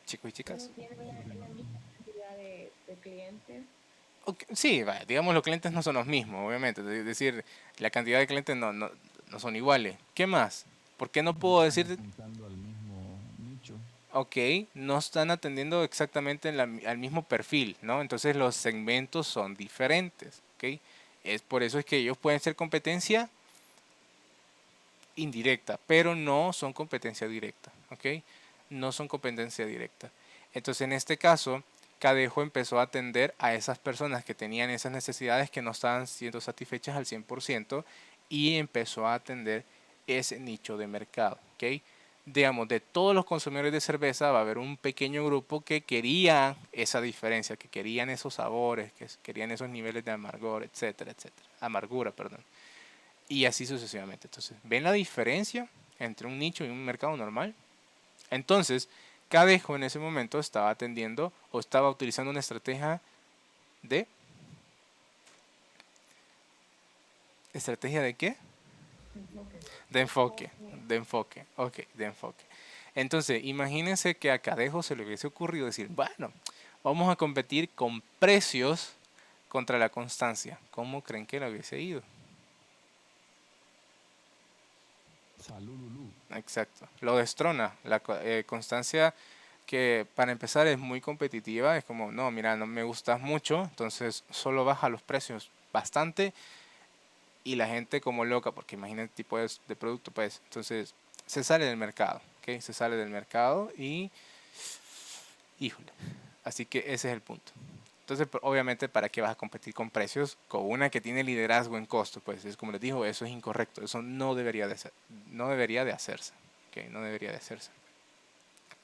Chicos y Que no chicas. tienen la misma cantidad de clientes. Sí, vaya, digamos los clientes no son los mismos, obviamente. Es decir, la cantidad de clientes no son iguales. ¿Qué más? ¿Por qué no No puedo están decir, apuntando al mismo nicho. ok, no están atendiendo exactamente al mismo perfil, ¿no? Entonces los segmentos son diferentes, ¿ok? Es por eso es que ellos pueden ser competencia indirecta, pero no son competencia directa, ¿ok? No son competencia directa. Entonces en este caso, Cadejo empezó a atender a esas personas que tenían esas necesidades que no estaban siendo satisfechas al 100% y empezó a atender ese nicho de mercado, ¿ok? Digamos, de todos los consumidores de cerveza va a haber un pequeño grupo que quería esa diferencia, que querían esos sabores, que querían esos niveles de amargor, etcétera, etcétera. Amargura, perdón. Y así sucesivamente. Entonces, ¿ven la diferencia entre un nicho y un mercado normal? Entonces, Cadejo en ese momento estaba atendiendo o estaba utilizando una estrategia de... ¿Estrategia de qué? Enfoque. De enfoque. Porque De enfoque. Ok, de enfoque. Entonces, imagínense que a Cadejo se le hubiese ocurrido decir, bueno, vamos a competir con precios contra la Constancia. ¿Cómo creen que le hubiese ido? Salululú. Exacto. Lo destrona. La Constancia, que para empezar es muy competitiva, es como, no, mira, no me gustas mucho, entonces solo baja los precios bastante y la gente como loca, porque imagina el tipo de producto, pues, entonces se sale del mercado, ¿ok? Se sale del mercado y, híjole, así que ese es el punto. Entonces, obviamente, ¿para qué vas a competir con precios con una que tiene liderazgo en costo? Pues es como les digo, eso es incorrecto, eso no debería de ser, no debería de hacerse, ¿ok? No debería de hacerse.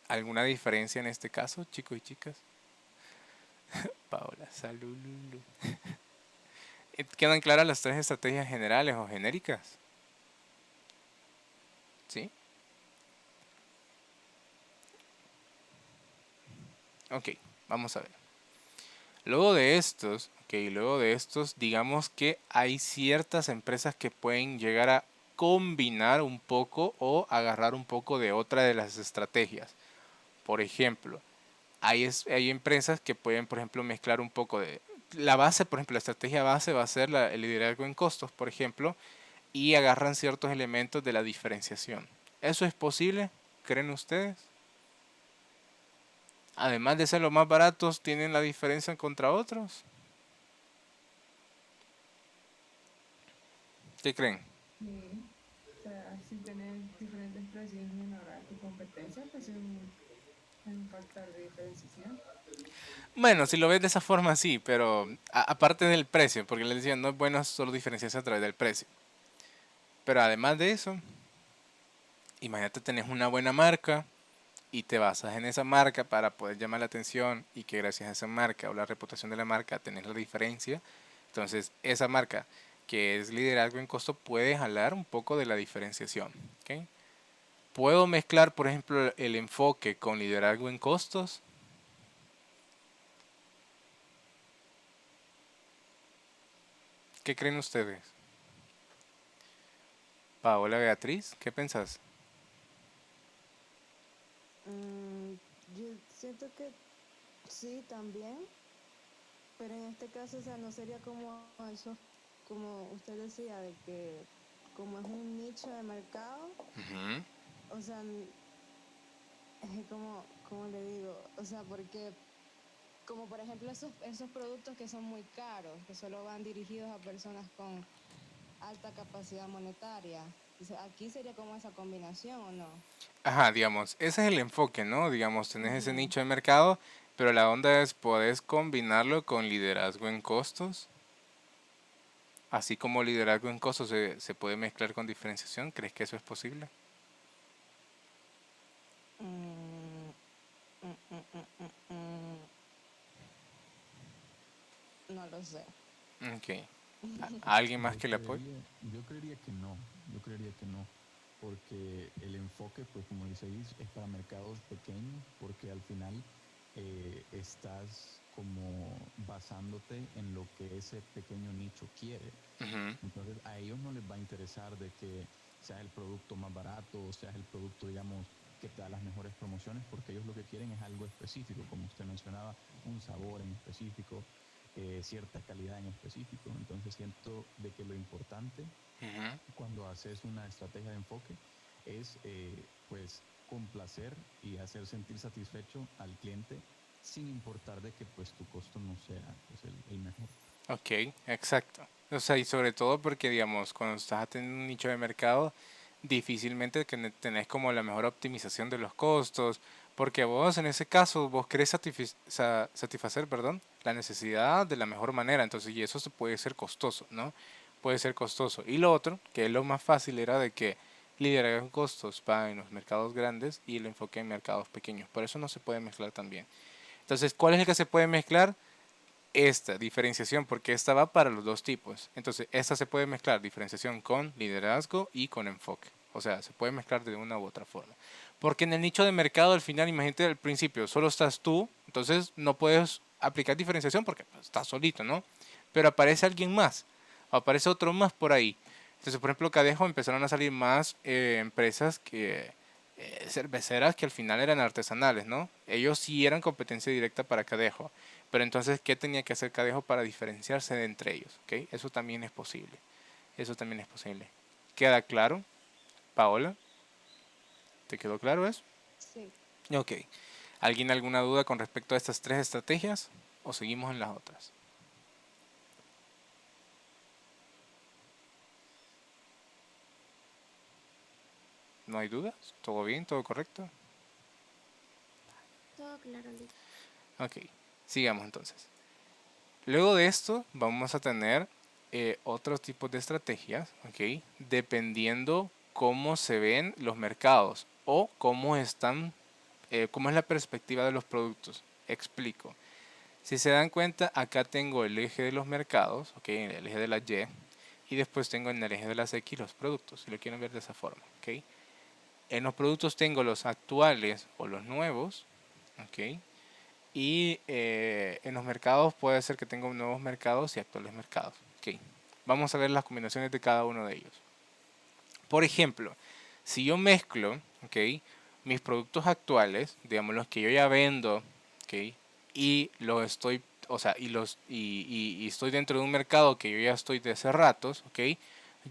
¿Alguna diferencia en este caso, chicos y chicas? Paola, salud. ¿Quedan claras las tres estrategias generales o genéricas? ¿Sí? Ok, vamos a ver. Luego de estos, digamos que hay ciertas empresas que pueden llegar a combinar un poco o agarrar un poco de otra de las estrategias. Por ejemplo, hay empresas que pueden, por ejemplo, mezclar un poco de... La base, por ejemplo, la estrategia base va a ser el liderazgo en costos, por ejemplo, y agarran ciertos elementos de la diferenciación. ¿Eso es posible? ¿Creen ustedes? Además de ser los más baratos, ¿tienen la diferencia contra otros? ¿Qué creen? Sí. O sea, si tienes diferentes precios menor a tu competencia, pues es un factor de diferenciación. Bueno, si lo ves de esa forma, sí, pero aparte del precio, porque les decía, no es bueno solo diferenciarse a través del precio. Pero además de eso, imagínate tenés una buena marca y te basas en esa marca para poder llamar la atención y que gracias a esa marca o la reputación de la marca tenés la diferencia. Entonces, esa marca que es liderazgo en costo, puede jalar un poco de la diferenciación. ¿Ok? Puedo mezclar, por ejemplo, el enfoque con liderazgo en costos. ¿Qué creen ustedes? Paola, Beatriz, ¿qué pensás? Mm, yo siento que sí, también, pero en este caso, o sea, no sería como eso, como usted decía, de que como es un nicho de mercado, Ujú. o sea, como le digo, o sea, porque como por ejemplo esos productos que son muy caros, que solo van dirigidos a personas con alta capacidad monetaria, o sea, aquí sería como esa combinación, ¿o no? Ajá, digamos, ese es el enfoque, ¿no? Digamos, tenés ese Ujú. nicho de mercado, pero la onda es, ¿podés combinarlo con liderazgo en costos? Así como liderazgo en costos se puede mezclar con diferenciación, ¿crees que eso es posible? Mm, mm, mm, mm, no lo sé. Ok. ¿Alguien más Yo que le apoye? creería, yo creería que no, yo creería que no, porque el enfoque, pues como dice Is, es para mercados pequeños, porque al final estás como basándote en lo que ese pequeño nicho quiere. Ujú. Entonces a ellos no les va a interesar de que sea el producto más barato, o sea el producto, digamos, que te da las mejores promociones, porque ellos lo que quieren es algo específico, como usted mencionaba, un sabor en específico, cierta calidad en específico. Entonces siento de que lo importante Ujú. cuando haces una estrategia de enfoque es pues complacer y hacer sentir satisfecho al cliente sin importar de que pues tu costo no sea pues, el mejor. Ok, exacto. O sea, y sobre todo porque, digamos, cuando estás atendiendo un nicho de mercado, difícilmente tenés como la mejor optimización de los costos, porque vos en ese caso, vos querés satisfacer, perdón, la necesidad de la mejor manera, entonces, y eso se puede ser costoso, ¿no? Puede ser costoso. Y lo otro, que es lo más fácil, era de que liderar en costos va en los mercados grandes y el enfoque en mercados pequeños. Por eso no se puede mezclar también. Entonces, ¿cuál es el que se puede mezclar? Esta diferenciación, porque esta va para los dos tipos. Entonces, esta se puede mezclar diferenciación con liderazgo y con enfoque. O sea, se puede mezclar de una u otra forma. Porque en el nicho de mercado, al final, imagínate al principio, solo estás tú, entonces no puedes aplicar diferenciación porque pues, estás solito, ¿no? Pero aparece alguien más, aparece otro más por ahí. Entonces, por ejemplo, Cadejo empezaron a salir más empresas que cerveceras que al final eran artesanales, ¿no? Ellos sí eran competencia directa para Cadejo. Pero entonces, ¿qué tenía que hacer Cadejo para diferenciarse de entre ellos? ¿Ok? Eso también es posible. Eso también es posible. ¿Queda claro? Paola, ¿te quedó claro eso? Sí. Ok. ¿Alguien alguna duda con respecto a estas tres estrategias? ¿O seguimos en las otras? ¿No hay dudas? ¿Todo bien? ¿Todo correcto? Todo claro, Liz. Ok. Sigamos entonces. Luego de esto vamos a tener otros tipos de estrategias, ¿ok? Dependiendo cómo se ven los mercados o cómo están, cómo es la perspectiva de los productos. Explico. Si se dan cuenta, acá tengo el eje de los mercados, ¿ok? El eje de la y después tengo en el eje de las X los productos, si lo quieren ver de esa forma, ¿ok? En los productos tengo los actuales o los nuevos, ¿ok? Y en los mercados puede ser que tenga nuevos mercados y actuales mercados. Ok. Vamos a ver las combinaciones de cada uno de ellos. Por ejemplo, si yo mezclo, ok, mis productos actuales, digamos los que yo ya vendo, ok, y los estoy, o sea, y estoy dentro de un mercado que yo ya estoy de hace ratos, ok,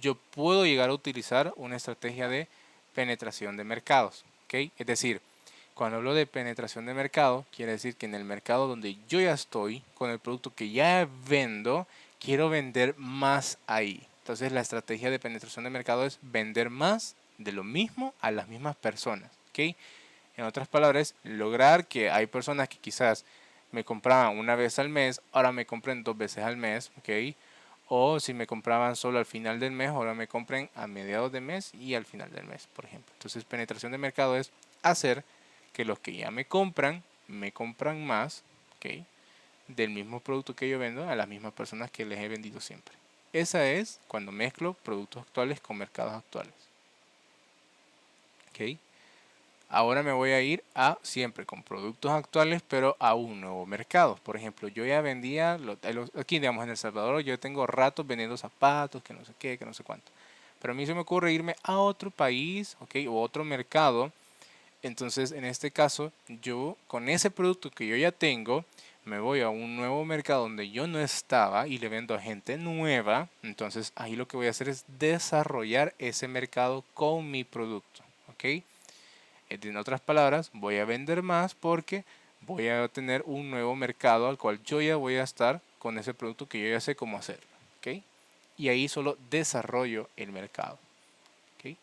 yo puedo llegar a utilizar una estrategia de penetración de mercados, ok, es decir, cuando hablo de penetración de mercado, quiere decir que en el mercado donde yo ya estoy, con el producto que ya vendo, quiero vender más ahí. Entonces la estrategia de penetración de mercado es vender más de lo mismo a las mismas personas. ¿Ok? En otras palabras, lograr que hay personas que quizás me compraban una vez al mes, ahora me compren dos veces al mes. ¿Ok? O si me compraban solo al final del mes, ahora me compren a mediados de mes y al final del mes, por ejemplo. Entonces penetración de mercado es hacer que los que ya me compran más, ¿ok? Del mismo producto que yo vendo a las mismas personas que les he vendido siempre. Esa es cuando mezclo productos actuales con mercados actuales. ¿Ok? Ahora me voy a ir a siempre con productos actuales, pero a un nuevo mercado. Por ejemplo, yo ya vendía, aquí digamos en El Salvador, yo tengo ratos vendiendo zapatos, que no sé qué, que no sé cuánto. Pero a mí se me ocurre irme a otro país, ¿ok? O otro mercado. Entonces, en este caso, yo con ese producto que yo ya tengo, me voy a un nuevo mercado donde yo no estaba y le vendo a gente nueva. Entonces, ahí lo que voy a hacer es desarrollar ese mercado con mi producto, ¿ok? En otras palabras, voy a vender más porque voy a tener un nuevo mercado al cual yo ya voy a estar con ese producto que yo ya sé cómo hacerlo, ¿ok? Y ahí solo desarrollo el mercado, ¿ok?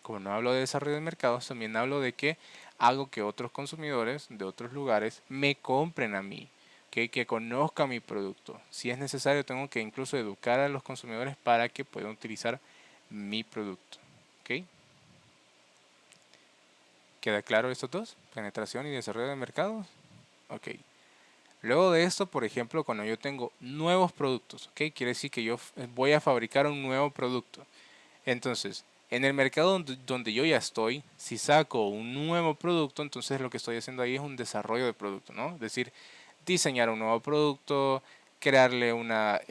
Como no hablo de desarrollo de mercados, también hablo de que hago que otros consumidores de otros lugares me compren a mí, ¿ok? Que conozcan mi producto. Si es necesario, tengo que incluso educar a los consumidores para que puedan utilizar mi producto, ¿ok? ¿Queda claro estos dos? Penetración y desarrollo de mercados. Ok. Luego de esto, por ejemplo, cuando yo tengo nuevos productos, ¿ok? Quiere decir que yo voy a fabricar un nuevo producto. Entonces, en el mercado donde yo ya estoy, si saco un nuevo producto, entonces lo que estoy haciendo ahí es un desarrollo de producto, ¿no? Es decir, diseñar un nuevo producto, crearle una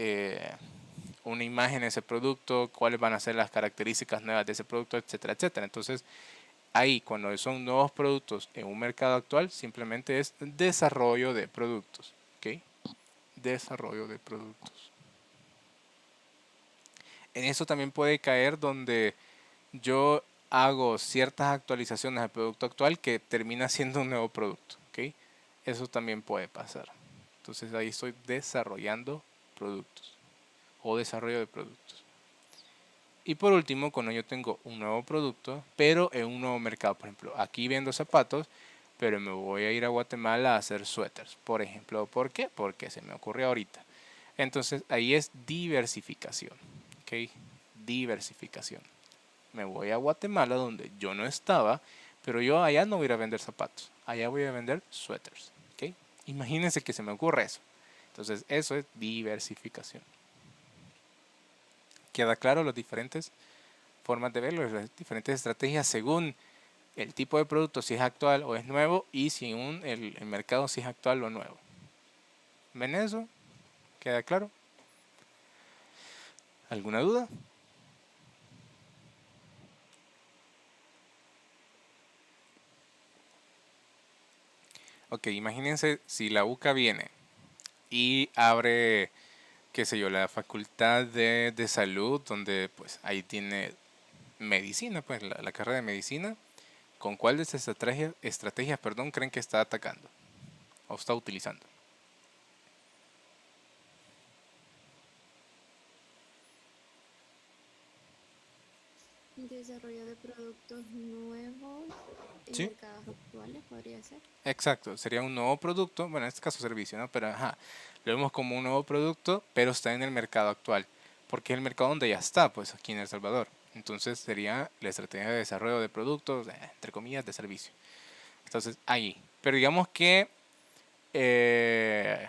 imagen a ese producto, cuáles van a ser las características nuevas de ese producto, etcétera, etcétera. Entonces, ahí, cuando son nuevos productos en un mercado actual, simplemente es desarrollo de productos. ¿Ok? Desarrollo de productos. En eso también puede caer donde yo hago ciertas actualizaciones al producto actual que termina siendo un nuevo producto. ¿Ok? Eso también puede pasar. Entonces ahí estoy desarrollando productos o desarrollo de productos. Y por último, cuando yo tengo un nuevo producto, pero en un nuevo mercado, por ejemplo, aquí vendo zapatos, pero me voy a ir a Guatemala a hacer suéteres, por ejemplo. ¿Por qué? Porque se me ocurre ahorita. Entonces ahí es diversificación, ¿ok? Diversificación. Me voy a Guatemala donde yo no estaba, pero yo allá no voy a ir a vender zapatos, allá voy a vender suéteres, ¿ok? Imagínense que se me ocurre eso. Entonces eso es diversificación. ¿Queda claro las diferentes formas de verlo, las diferentes estrategias según el tipo de producto, si es actual o es nuevo, y según el mercado, si es actual o nuevo? ¿Ven eso? ¿Queda claro? ¿Alguna duda? Ok, imagínense si la UCA viene y abre, qué sé yo, la facultad de salud, donde pues ahí tiene medicina, pues la carrera de medicina. ¿Con cuál de estas estrategias, perdón, creen que está atacando o está utilizando? Desarrollo de productos nuevos en ¿Sí? mercados actuales podría ser. Exacto, sería un nuevo producto, bueno, en este caso servicio, ¿no? Pero ajá, lo vemos como un nuevo producto, pero está en el mercado actual, porque es el mercado donde ya está, pues aquí en El Salvador. Entonces sería la estrategia de desarrollo de productos, entre comillas, de servicio. Entonces ahí, pero digamos que, eh,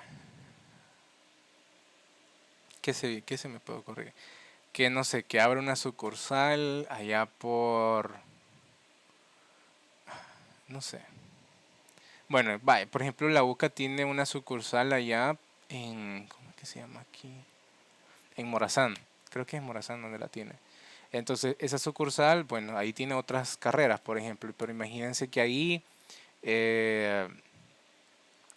qué se me puede ocurrir? Que no sé, que abra una sucursal allá por, no sé. Bueno, vaya, por ejemplo, la UCA tiene una sucursal allá en, ¿cómo es que se llama aquí? En Morazán, creo que es Morazán donde la tiene. Entonces, esa sucursal, bueno, ahí tiene otras carreras, por ejemplo, pero imagínense que ahí, eh,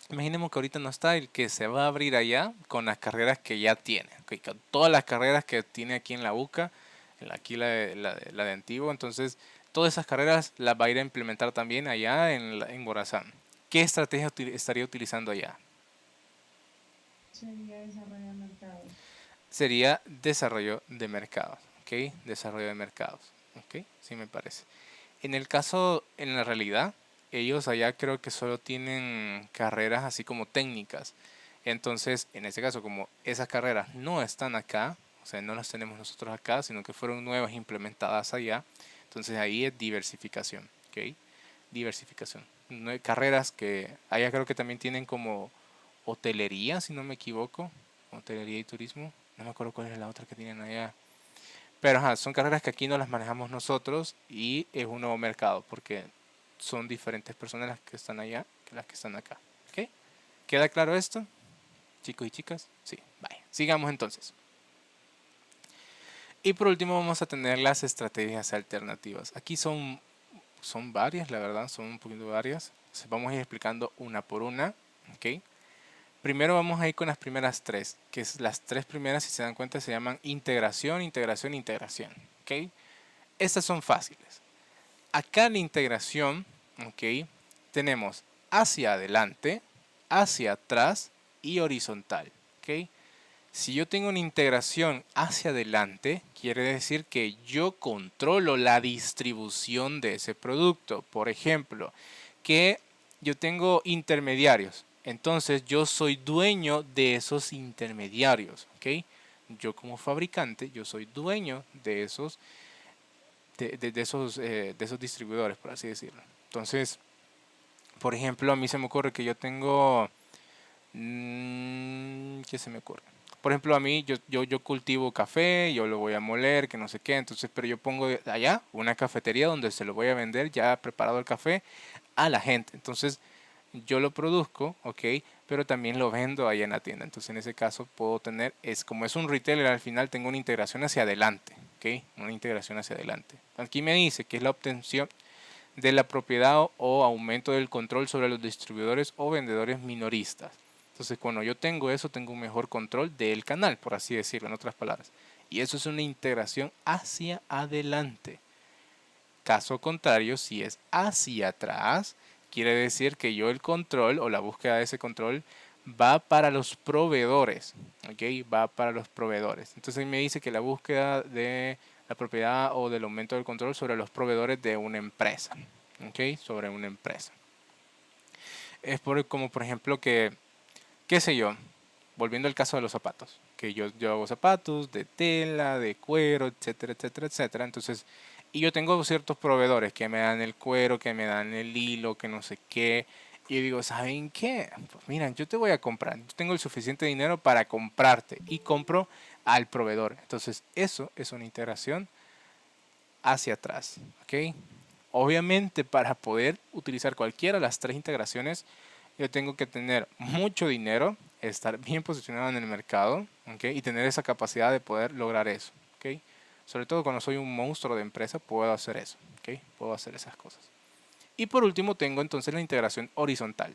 imaginemos que ahorita no está el que se va a abrir allá con las carreras que ya tiene, ¿ok? Con todas las carreras que tiene aquí en la UCA, aquí la de Antiguo, entonces todas esas carreras las va a ir a implementar también allá en Morazán. ¿Qué estrategia estaría utilizando allá? Sería desarrollar mercados. Sería desarrollo de mercados, ¿ok? Desarrollo de mercados, ¿ok? Sí me parece. En el caso, en la realidad, ellos allá creo que solo tienen carreras así como técnicas. Entonces, en este caso, como esas carreras no están acá, o sea, no las tenemos nosotros acá, sino que fueron nuevas implementadas allá, entonces ahí es diversificación, ¿ok? Diversificación. Carreras que allá creo que también tienen como hotelería, si no me equivoco, hotelería y turismo. No me acuerdo cuál es la otra que tienen allá. Pero ajá, son carreras que aquí no las manejamos nosotros y es un nuevo mercado porque son diferentes personas las que están allá que las que están acá. ¿Ok? ¿Queda claro esto? Chicos y chicas. Sí, vaya. Sigamos entonces. Y por último vamos a tener las estrategias alternativas. Aquí son varias, la verdad, son un poquito varias. Entonces vamos a ir explicando una por una. ¿Ok? Primero vamos a ir con las primeras tres, que es las tres primeras, si se dan cuenta, se llaman integración, integración, integración. ¿Ok? Estas son fáciles. Acá la integración, ¿ok? Tenemos hacia adelante, hacia atrás y horizontal. ¿Ok? Si yo tengo una integración hacia adelante, quiere decir que yo controlo la distribución de ese producto. Por ejemplo, que yo tengo intermediarios. Entonces yo soy dueño de esos intermediarios. ¿Ok? Yo como fabricante, yo soy dueño de esos, de esos distribuidores, por así decirlo. Entonces, por ejemplo, a mí se me ocurre que yo tengo... ¿qué se me ocurre? Por ejemplo, a mí, yo cultivo café, yo lo voy a moler, que no sé qué, entonces, pero yo pongo allá una cafetería donde se lo voy a vender ya preparado el café a la gente. Entonces, yo lo produzco, ok, pero también lo vendo allá en la tienda. Entonces, en ese caso, puedo tener, como es un retailer, al final tengo una integración hacia adelante, ok, una integración hacia adelante. Aquí me dice que es la obtención de la propiedad o aumento del control sobre los distribuidores o vendedores minoristas. Entonces, cuando yo tengo eso, tengo un mejor control del canal, por así decirlo, en otras palabras. Y eso es una integración hacia adelante. Caso contrario, si es hacia atrás, quiere decir que yo el control o la búsqueda de ese control va para los proveedores. ¿Ok? Va para los proveedores. Entonces me dice que la búsqueda de la propiedad o del aumento del control sobre los proveedores de una empresa. ¿Ok? Sobre una empresa. Es como por ejemplo que, qué sé yo, volviendo al caso de los zapatos, que yo hago zapatos de tela, de cuero, etcétera, etcétera, etcétera. Entonces, y yo tengo ciertos proveedores que me dan el cuero, que me dan el hilo, que no sé qué. Y yo digo, ¿saben qué? Pues mira, yo te voy a comprar. Yo tengo el suficiente dinero para comprarte y compro al proveedor. Entonces, eso es una integración hacia atrás, ¿ok? Obviamente, para poder utilizar cualquiera de las tres integraciones, yo tengo que tener mucho dinero, estar bien posicionado en el mercado, ¿okay? Y tener esa capacidad de poder lograr eso. ¿Okay? Sobre todo cuando soy un monstruo de empresa, puedo hacer eso. ¿Okay? Puedo hacer esas cosas. Y por último tengo entonces la integración horizontal.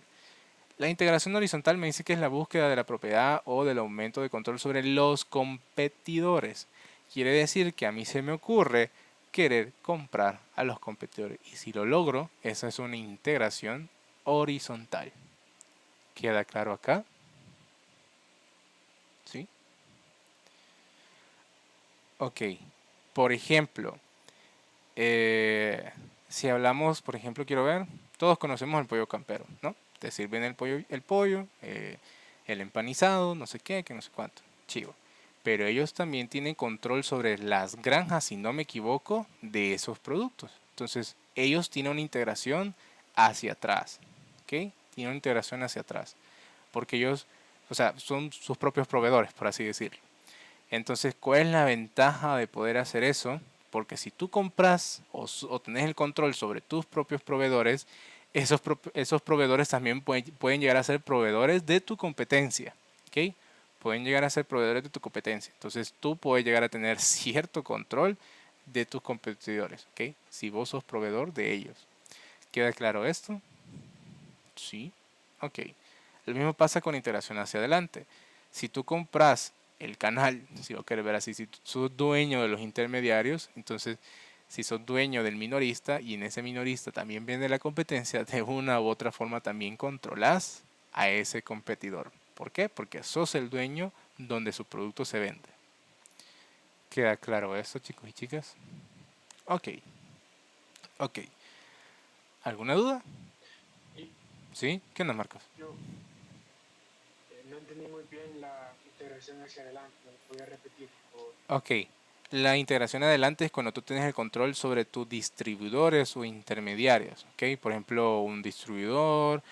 La integración horizontal me dice que es la búsqueda de la propiedad o del aumento de control sobre los competidores. Quiere decir que a mí se me ocurre querer comprar a los competidores. Y si lo logro, esa es una integración horizontal. ¿Queda claro acá? ¿Sí? Ok. Por ejemplo, si hablamos, por ejemplo, quiero ver, todos conocemos el pollo campero, ¿no? Te sirven el pollo, el empanizado, no sé qué, que no sé cuánto. Chivo. Pero ellos también tienen control sobre las granjas, si no me equivoco, de esos productos. Entonces, ellos tienen una integración hacia atrás. ¿Ok? Tienen una integración hacia atrás. Porque ellos, o sea, son sus propios proveedores, por así decirlo. Entonces, ¿cuál es la ventaja de poder hacer eso? Porque si tú compras o tenés el control sobre tus propios proveedores, esos proveedores también pueden llegar a ser proveedores de tu competencia. ¿Ok? Pueden llegar a ser proveedores de tu competencia. Entonces, tú puedes llegar a tener cierto control de tus competidores. ¿Ok? Si vos sos proveedor de ellos. ¿Queda claro esto? Sí. Ok. Lo mismo pasa con integración hacia adelante. Si tú compras el canal, si lo quieres ver así, si tú sos dueño de los intermediarios, entonces si sos dueño del minorista y en ese minorista también viene la competencia, de una u otra forma también controlas a ese competidor. ¿Por qué? Porque sos el dueño donde su producto se vende. ¿Queda claro esto, chicos y chicas? Ok. Ok. ¿Alguna duda? Y ¿Sí? ¿Qué onda, Marcos? yo no entendí muy bien la integración hacia adelante. ¿Me lo podía repetir, por favor? Ok, la integración adelante es cuando tú tienes el control sobre tus distribuidores o intermediarios. Ok, por ejemplo, un distribuidor,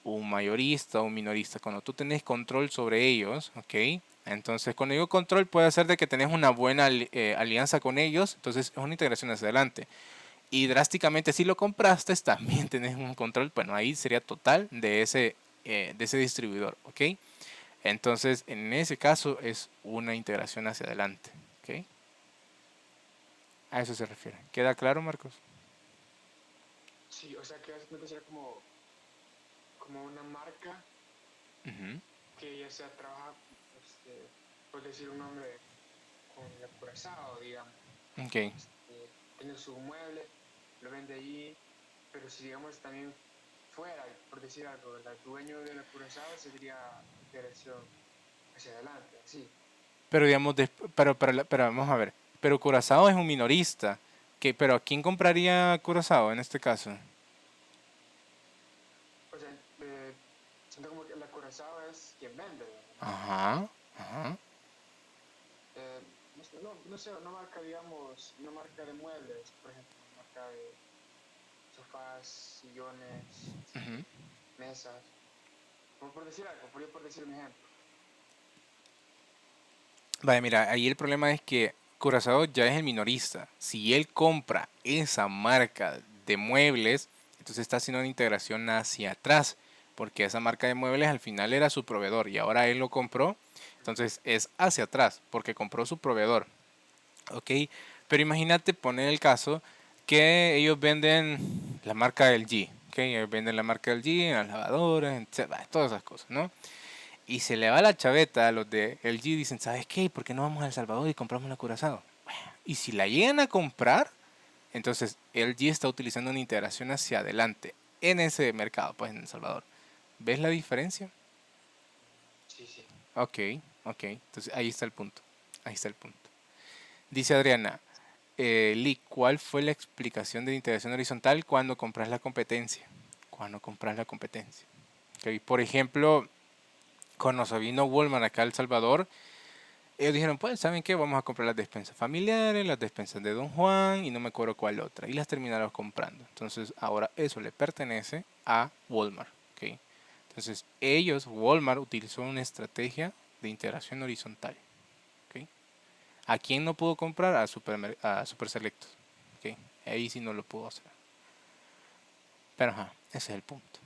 un mayorista o un minorista. Cuando tú tienes control sobre ellos, ok, Entonces, cuando digo control, puede ser de que tenés una buena alianza con ellos, entonces es una integración hacia adelante. Y drásticamente, si lo compraste, también tenés un control, bueno, ahí sería total de ese distribuidor, ¿ok? Entonces, en ese caso es una integración hacia adelante, ¿ok? A eso se refiere. ¿Queda claro, Marcos? Sí, o sea que básicamente sería como una marca Ujú. que ya sea trabaja, por decir un nombre, con el Curazao, digamos. Ok. Tiene su mueble, lo vende allí, pero si digamos también fuera, por decir algo, el dueño de la Curazao sería integración hacia adelante, así. Pero digamos, pero vamos a ver. Pero Curazao es un minorista. Pero ¿quién compraría Curazao en este caso? O sea, siento como que la Curazao es quien vende, Ajá, ajá. no sé, una marca, digamos, una marca de muebles, por ejemplo, una marca de sofás, sillones, Ujú. mesas, como por decir algo, por decir un ejemplo. Vale, mira, ahí el problema es que Curazao ya es el minorista. Si él compra esa marca de muebles, entonces está haciendo una integración hacia atrás, porque esa marca de muebles al final era su proveedor y ahora él lo compró, entonces es hacia atrás, porque compró su proveedor, ¿ok? Pero imagínate poner el caso que ellos venden la marca LG, ¿ok? Ellos venden la marca LG en las lavadoras, etcétera, todas esas cosas, ¿no? Y se le va la chaveta a los de LG, dicen, ¿sabes qué? ¿Por qué no vamos a El Salvador y compramos una Curazao? Y si la llegan a comprar, entonces LG está utilizando una integración hacia adelante en ese mercado, pues en El Salvador. ¿Ves la diferencia? Sí, sí. Ok, ok. Entonces ahí está el punto. Ahí está el punto. Dice Adriana, Lee, ¿cuál fue la explicación de integración horizontal cuando compras la competencia? Cuando compras la competencia. Ok, por ejemplo, cuando se vino Walmart acá a El Salvador, ellos dijeron, pues, ¿saben qué? Vamos a comprar las despensas familiares, las despensas de Don Juan y no me acuerdo cuál otra. Y las terminaron comprando. Entonces, ahora eso le pertenece a Walmart. ¿Ok? Entonces, ellos, Walmart, utilizó una estrategia de integración horizontal. ¿Ok? ¿A quién no pudo comprar? A Super Selectos. ¿Ok? Ahí sí no lo pudo hacer. Pero, ajá, ese es el punto.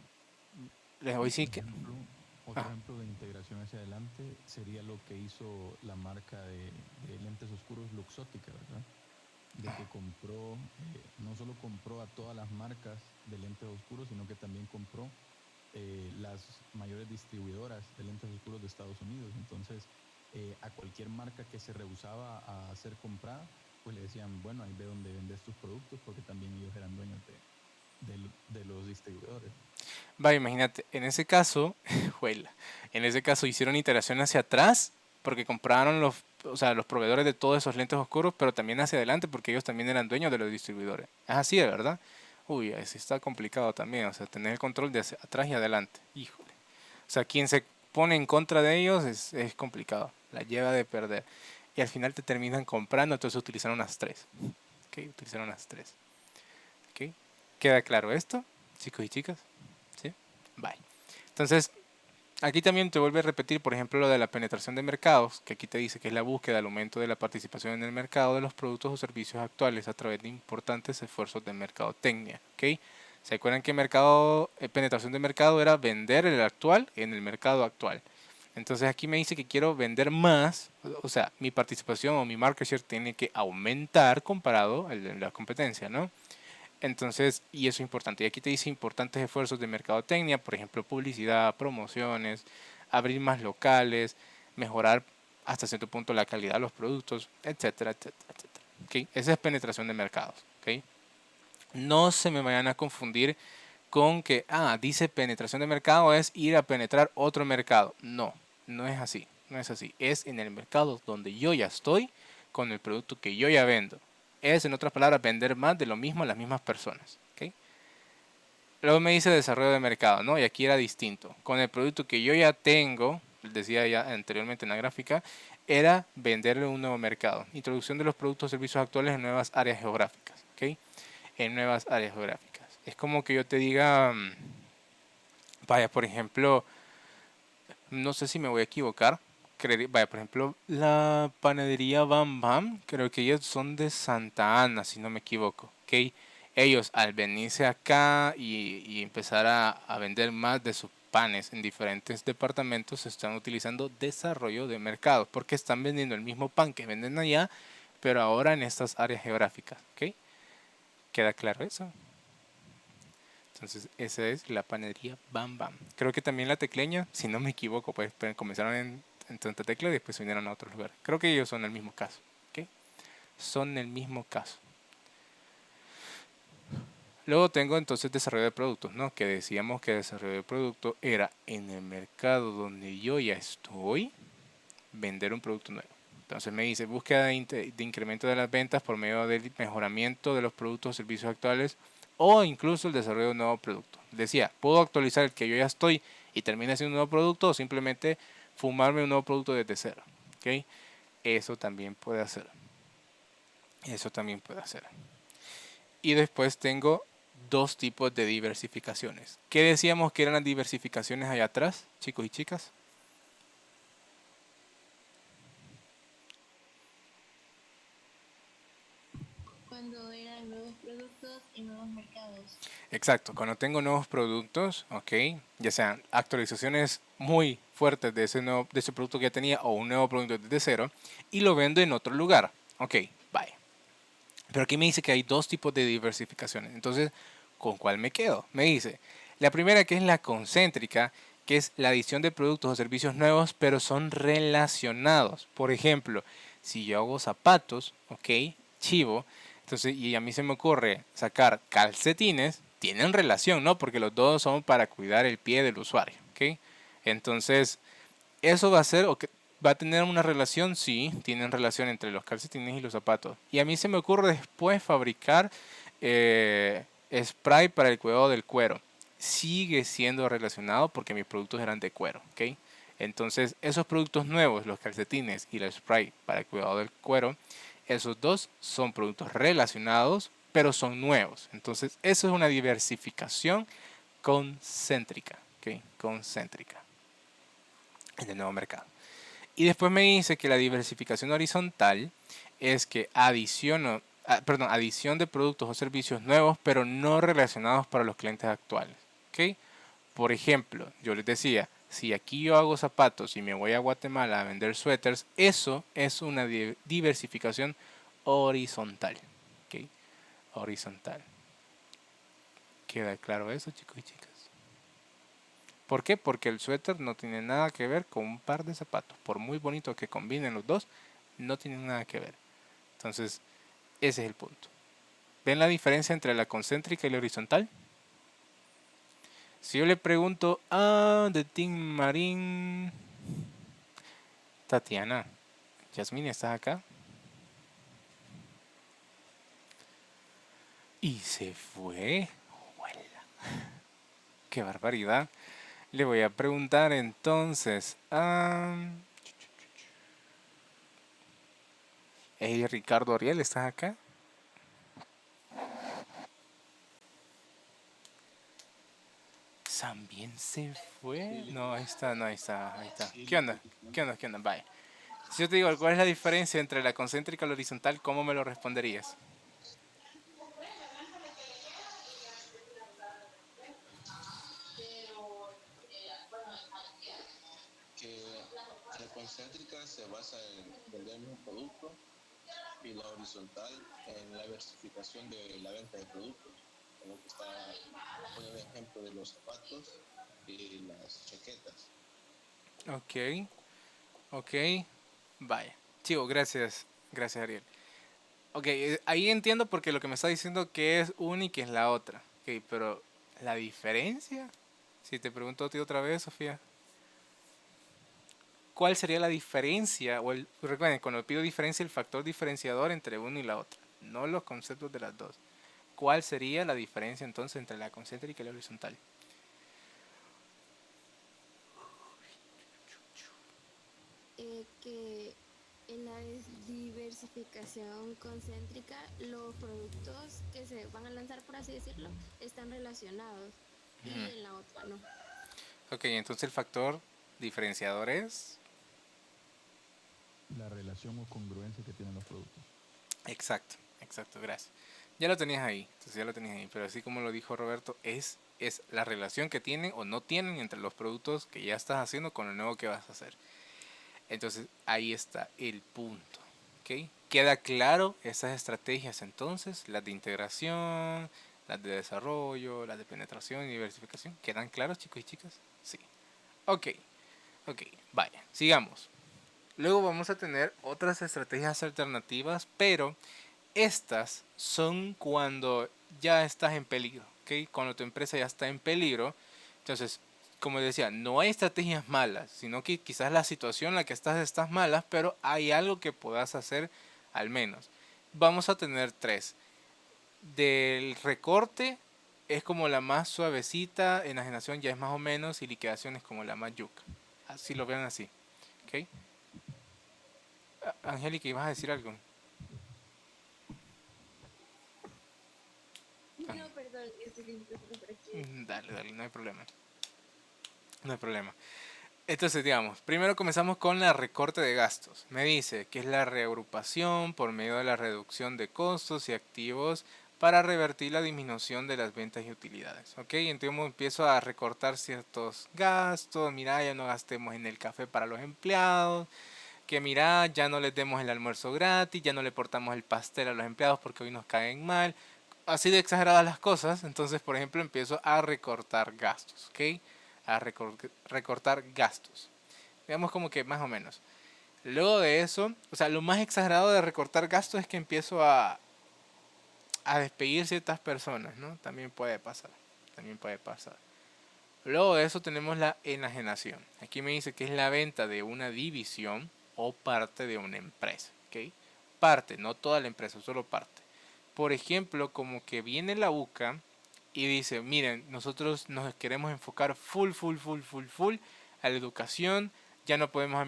Les voy a decir Otro que... ejemplo, otro Ah, ejemplo de integración hacia adelante sería lo que hizo la marca de lentes oscuros Luxótica, ¿verdad? De que compró, no solo compró a todas las marcas de lentes oscuros, sino que también compró las mayores distribuidoras de lentes oscuros de Estados Unidos. Entonces, a cualquier marca que se rehusaba a ser comprada, pues le decían, bueno, ahí ve donde vendes tus productos, porque también ellos eran dueños de los distribuidores. vaya, imagínate, en ese caso, juela, en ese caso hicieron integración hacia atrás porque compraron o sea, los proveedores de todos esos lentes oscuros, pero también hacia adelante porque ellos también eran dueños de los distribuidores. Es así, de verdad. Uy, así está complicado también, o sea, tener el control de hacia atrás y adelante. Híjole. O sea, quien se pone en contra de ellos es complicado, la lleva de perder. Y al final te terminan comprando, entonces utilizaron las tres. ¿Ok? Utilizaron las tres. ¿Ok? ¿Queda claro esto, chicos y chicas? ¿Sí? Bye. Entonces, aquí también te vuelve a repetir, por ejemplo, lo de la penetración de mercados, que aquí te dice que es la búsqueda del aumento de la participación en el mercado de los productos o servicios actuales a través de importantes esfuerzos de mercadotecnia. ¿Ok? ¿Se acuerdan que penetración de mercado era vender el actual en el mercado actual? Entonces aquí me dice que quiero vender más, o sea, mi participación o mi market share tiene que aumentar comparado a la competencia, ¿no? Entonces, y eso es importante. Y aquí te dice importantes esfuerzos de mercadotecnia, por ejemplo, publicidad, promociones, abrir más locales, mejorar hasta cierto punto la calidad de los productos, etcétera, etcétera, etcétera. ¿Okay? Esa es penetración de mercados. ¿Okay? No se me vayan a confundir con que, dice penetración de mercado es ir a penetrar otro mercado. No, no es así. No es así. Es en el mercado donde yo ya estoy con el producto que yo ya vendo. Es, en otras palabras, vender más de lo mismo a las mismas personas. ¿Okay? Luego me dice desarrollo de mercado, ¿no? Y aquí era distinto. Con el producto que yo ya tengo, decía ya anteriormente en la gráfica, era venderle un nuevo mercado. Introducción de los productos o servicios actuales en nuevas áreas geográficas. ¿Okay? En nuevas áreas geográficas. Es como que yo te diga, vaya, por ejemplo, no sé si me voy a equivocar, vaya, por ejemplo, la panadería Bam Bam, creo que ellos son de Santa Ana, si no me equivoco, ¿ok? Ellos al venirse acá y empezar a vender más de sus panes en diferentes departamentos, están utilizando desarrollo de mercados, porque están vendiendo el mismo pan que venden allá, pero ahora en estas áreas geográficas, ¿ok? ¿Queda claro eso? Entonces, esa es la panadería Bam Bam. Creo que también la Tecleña, si no me equivoco, pues comenzaron en Santa Tecla y después se vinieron a otros lugares. Creo que ellos son el mismo caso. ¿Ok? Son el mismo caso. Luego tengo entonces desarrollo de productos, ¿no? Que decíamos que desarrollo de producto era en el mercado donde yo ya estoy, vender un producto nuevo. Entonces me dice búsqueda de incremento de las ventas por medio del mejoramiento de los productos o servicios actuales o incluso el desarrollo de un nuevo producto. Decía, puedo actualizar el que yo ya estoy y termine siendo un nuevo producto o simplemente fumarme un nuevo producto desde cero. ¿Ok? Eso también puede hacer. Eso también puede hacer. Y después tengo dos tipos de diversificaciones. ¿Qué decíamos que eran las diversificaciones allá atrás, chicos y chicas? Cuando eran nuevos productos y nuevos mercados. Exacto, cuando tengo nuevos productos, ok, ya sean actualizaciones muy fuertes de ese producto que ya tenía o un nuevo producto desde cero y lo vendo en otro lugar. Ok, bye. Pero aquí me dice que hay dos tipos de diversificaciones. Entonces, ¿con cuál me quedo? Me dice, la primera que es la concéntrica, que es la adición de productos o servicios nuevos, pero son relacionados. Por ejemplo, si yo hago zapatos, ok, chivo, entonces, y a mí se me ocurre sacar calcetines, tienen relación, ¿no? Porque los dos son para cuidar el pie del usuario, ok. Entonces, eso va a ser, va a tener una relación, sí, tienen relación entre los calcetines y los zapatos. Y a mí se me ocurre después fabricar spray para el cuidado del cuero. Sigue siendo relacionado porque mis productos eran de cuero, ¿ok? Entonces, esos productos nuevos, los calcetines y el spray para el cuidado del cuero, esos dos son productos relacionados, pero son nuevos. Entonces, eso es una diversificación concéntrica, ¿ok? Concéntrica en el nuevo mercado. Y después me dice que la diversificación horizontal es que adición de productos o servicios nuevos, pero no relacionados para los clientes actuales. ¿Ok? Por ejemplo, yo les decía, si aquí yo hago zapatos y me voy a Guatemala a vender suéteres, eso es una diversificación horizontal. ¿Ok? Horizontal. ¿Queda claro eso, chicos y chicas? ¿Por qué? Porque el suéter no tiene nada que ver con un par de zapatos. Por muy bonito que combinen los dos, no tienen nada que ver. Entonces, ese es el punto. ¿Ven la diferencia entre la concéntrica y la horizontal? Si yo le pregunto de Team Marín, Tatiana, Yasmín, ¿estás acá? Y se fue. ¡Huela! ¡Qué barbaridad! Le voy a preguntar entonces hey, Ricardo Ariel, ¿estás acá? ¿También se fue? No, ahí está, no, ahí está, ahí está. ¿Qué onda? ¿Qué onda? ¿Qué onda? Bye. Si yo te digo, ¿cuál es la diferencia entre la concéntrica y la horizontal? ¿Cómo me lo responderías? Que la concéntrica se basa en vender el mismo producto y la horizontal en la diversificación de la venta de productos, como que está poniendo el ejemplo de los zapatos y las chaquetas. Ok, ok, vaya. Chivo, gracias, gracias Ariel. Ok, ahí entiendo porque lo que me está diciendo que es una y que es la otra. Ok, pero ¿la diferencia? Si te pregunto a ti otra vez, Sofía. ¿Cuál sería la diferencia? Recuerden, cuando pido diferencia, el factor diferenciador entre una y la otra. No los conceptos de las dos. ¿Cuál sería la diferencia entonces entre la concéntrica y la horizontal? Que en la diversificación concéntrica, los productos que se van a lanzar, por así decirlo, están relacionados y en la otra no. Ok, entonces el factor diferenciador es... La relación o congruencia que tienen los productos. Exacto, exacto, gracias. Ya lo tenías ahí, entonces ya lo tenías ahí, pero así como lo dijo Roberto, es la relación que tienen o no tienen entre los productos que ya estás haciendo con lo nuevo que vas a hacer. Entonces ahí está el punto. ¿Ok? ¿Queda claro esas estrategias entonces? Las de integración, las de desarrollo, las de penetración y diversificación. ¿Quedan claros, chicos y chicas? Sí. Ok, ok, vaya, sigamos. Luego vamos a tener otras estrategias alternativas, pero estas son cuando ya estás en peligro, ¿ok? Cuando tu empresa ya está en peligro. Entonces, como decía, no hay estrategias malas, sino que quizás la situación en la que estás malas, pero hay algo que puedas hacer al menos. Vamos a tener tres. Del recorte es como la más suavecita, enajenación ya es más o menos y liquidación es como la más yuca. Así lo vean así, ¿ok? Angélica, ¿ibas a decir algo? No, perdón, estoy listo por aquí. Dale, dale, no hay problema. No hay problema. Entonces, digamos, primero comenzamos con la recorte de gastos. Me dice que es la reagrupación por medio de la reducción de costos y activos para revertir la disminución de las ventas y utilidades. ¿Ok? Entonces empiezo a recortar ciertos gastos. Mira, ya no gastemos en el café para los empleados. Que mira, ya no les demos el almuerzo gratis, ya no le portamos el pastel a los empleados porque hoy nos caen mal. Así de exageradas las cosas. Entonces, por ejemplo, empiezo a recortar gastos. ¿Ok? A recortar gastos. Digamos como que más o menos. Luego de eso, o sea, lo más exagerado de recortar gastos es que empiezo a despedir ciertas personas, ¿no? También puede pasar. También puede pasar. Luego de eso tenemos la enajenación. Aquí me dice que es la venta de una división o parte de una empresa. ¿Ok? Parte, no toda la empresa, solo parte. Por ejemplo, como que viene la UCA y dice, miren, nosotros nos queremos enfocar full a la educación, ya no podemos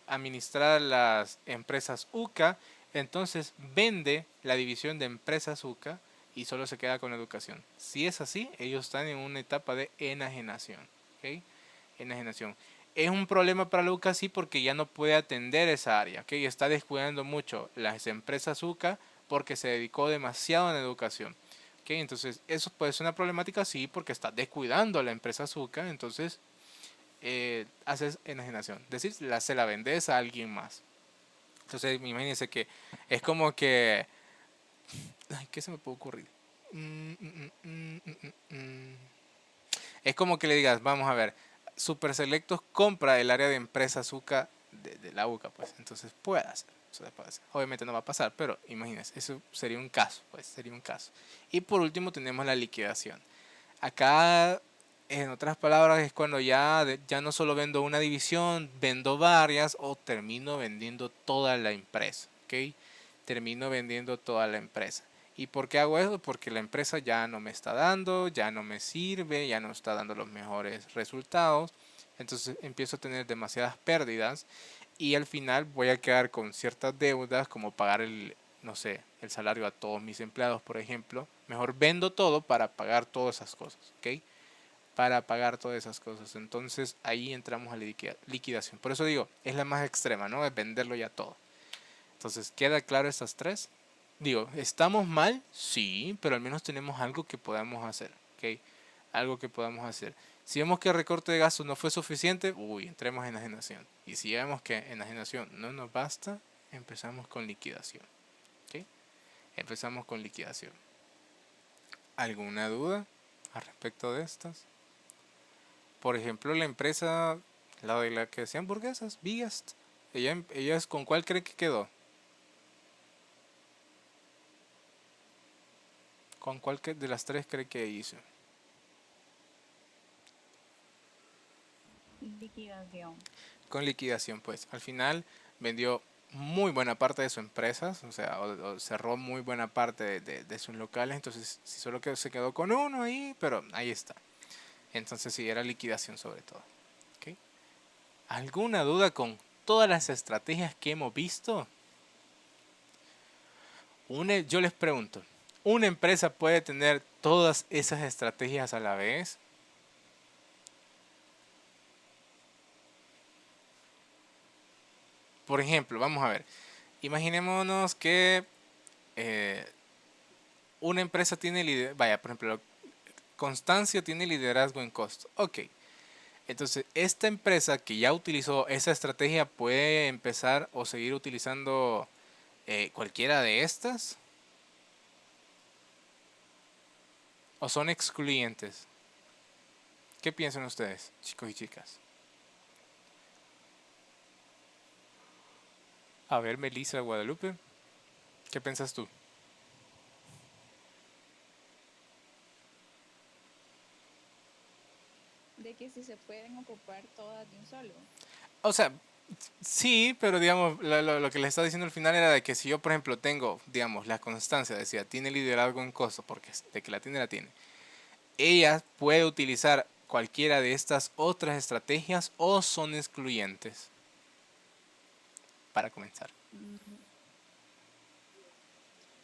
administrar las empresas UCA, entonces vende la división de empresas UCA y solo se queda con la educación. Si es así, ellos están en una etapa de enajenación. ¿Ok? Enajenación. Es un problema para la UCA, sí, porque ya no puede atender esa área. ¿Ok? Está descuidando mucho las empresas UCA porque se dedicó demasiado en educación. ¿Ok? Entonces, eso puede ser una problemática, sí, porque está descuidando a la empresa Azúcar, entonces haces enajenación. Es decir, se la vendes a alguien más. Entonces, imagínense que es como que... Ay, ¿qué se me puede ocurrir? Es como que le digas, vamos a ver, Super Selectos compra el área de empresa Azúcar de la UCA, pues. Entonces puede hacer. Eso puede hacer. Obviamente no va a pasar, pero imagínense, eso sería un caso, pues, sería un caso. Y por último tenemos la liquidación. Acá, en otras palabras, es cuando ya no solo vendo una división, vendo varias o termino vendiendo toda la empresa. ¿Ok? Termino vendiendo toda la empresa. ¿Y por qué hago eso? Porque la empresa ya no me está dando, ya no me sirve, ya no está dando los mejores resultados. Entonces empiezo a tener demasiadas pérdidas y al final voy a quedar con ciertas deudas como pagar no sé, el salario a todos mis empleados, por ejemplo. Mejor vendo todo para pagar todas esas cosas, ¿ok? Para pagar todas esas cosas. Entonces ahí entramos a la liquidación. Por eso digo, es la más extrema, ¿no? Es venderlo ya todo. Entonces, ¿queda claro estas tres? Digo, ¿estamos mal? Sí, pero al menos tenemos algo que podamos hacer, ¿ok? Algo que podamos hacer. Si vemos que el recorte de gastos no fue suficiente, entremos en enajenación. Y si vemos que enajenación no nos basta, empezamos con liquidación, ¿ok? Empezamos con liquidación. ¿Alguna duda al respecto de estas? Por ejemplo, la empresa, la de la que hacía hamburguesas, Biggest, ella es con cuál cree que quedó. ¿Con cuál de las tres cree que hizo? Liquidación. Con liquidación, pues. Al final vendió muy buena parte de sus empresas, o sea, o cerró muy buena parte de sus locales, entonces si solo se quedó con uno ahí, pero ahí está. Entonces sí, era liquidación sobre todo. ¿Okay? ¿Alguna duda con todas las estrategias que hemos visto? Yo les pregunto, ¿una empresa puede tener todas esas estrategias a la vez? por ejemplo, vamos a ver. Imaginémonos que una empresa tiene liderazgo, vaya, por ejemplo, Constancia tiene liderazgo en costo. Ok, entonces esta empresa que ya utilizó esa estrategia puede empezar o seguir utilizando cualquiera de estas, o son excluyentes. ¿Qué piensan ustedes, chicos y chicas? A ver, Melissa Guadalupe, ¿qué piensas tú? De que si se pueden ocupar todas de un solo. O sea, sí, pero digamos, lo que les estaba diciendo al final era de que si yo, por ejemplo, tengo, digamos, la Constancia, decía, tiene liderazgo en costo, porque de que la tiene, la tiene. Ella puede utilizar cualquiera de estas otras estrategias o son excluyentes. Para comenzar.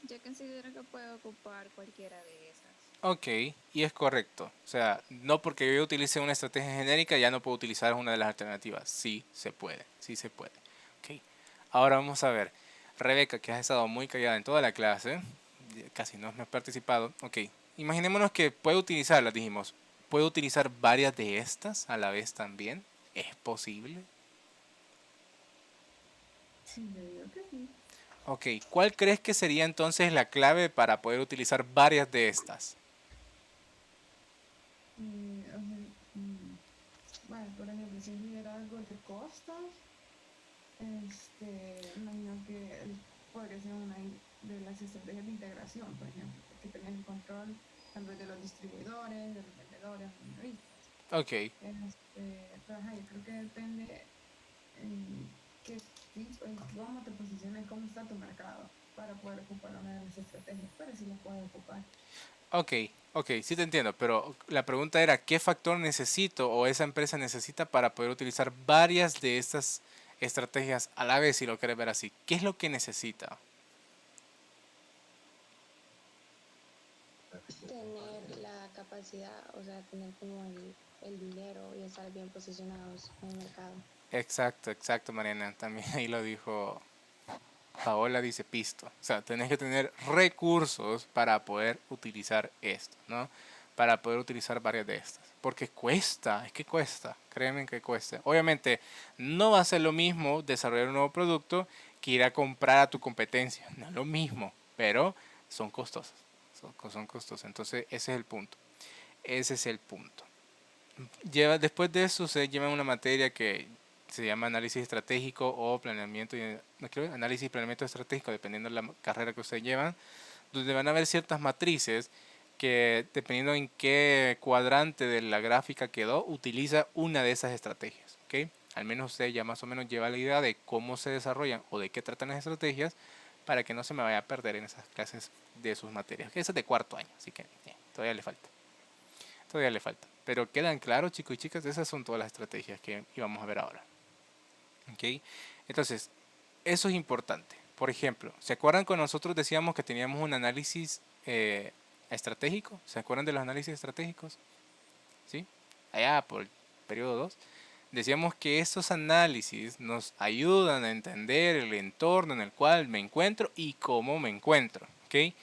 Yo considero que puedo ocupar cualquiera de esas. Ok, y es correcto. O sea, no porque yo utilice una estrategia genérica ya no puedo utilizar una de las alternativas. Sí se puede, sí se puede. Ok, ahora vamos a ver. Rebeca, que has estado muy callada en toda la clase, casi no has participado. Ok, imaginémonos que puede utilizarlas, dijimos. ¿Puede utilizar varias de estas a la vez también? ¿Es posible? Sí, yo digo que sí. Ok, ¿cuál crees que sería entonces la clave para poder utilizar varias de estas? Bueno, por ejemplo, si es liderazgo de costos, imagino que podría ser una de las estrategias de integración, por ejemplo, porque tenés el control tal vez de los distribuidores, de los vendedores, minoristas. Ok. Pero ajá, yo creo que depende en qué tipo, en cómo te posiciones, cómo está tu mercado para poder ocupar una de las estrategias, pero sí lo puedes ocupar. Ok, ok, sí te entiendo, pero la pregunta era, ¿qué factor necesito o esa empresa necesita para poder utilizar varias de estas estrategias a la vez, si lo quieres ver así? ¿Qué es lo que necesita? Tener la capacidad, o sea, tener como el dinero y estar bien posicionados en el mercado. Exacto, exacto, Mariana. También ahí lo dijo Paola, dice Pisto. O sea, tenés que tener recursos para poder utilizar esto, ¿no? Para poder utilizar varias de estas. Porque cuesta, es que cuesta, créeme que cuesta. Obviamente, no va a ser lo mismo desarrollar un nuevo producto que ir a comprar a tu competencia. No es lo mismo, pero son costosas. Son costosas. Entonces, ese es el punto. Ese es el punto. Después de eso, se lleva una materia que se llama análisis estratégico o planeamiento, no creo, análisis y planeamiento estratégico, dependiendo de la carrera que ustedes llevan, donde van a ver ciertas matrices que, dependiendo en qué cuadrante de la gráfica quedó, utiliza una de esas estrategias. ¿Okay? Al menos usted ya más o menos lleva la idea de cómo se desarrollan o de qué tratan las estrategias para que no se me vaya a perder en esas clases de sus materias. Que esa es de cuarto año, así que todavía le falta. Todavía le falta. Pero quedan claros, chicos y chicas, esas son todas las estrategias que íbamos a ver ahora. ¿Okay? Entonces, eso es importante. Por ejemplo, ¿se acuerdan cuando nosotros decíamos que teníamos un análisis estratégico? ¿Se acuerdan de los análisis estratégicos? ¿Sí? Allá por el periodo 2. Decíamos que estos análisis nos ayudan a entender el entorno en el cual me encuentro y cómo me encuentro. ¿Okay?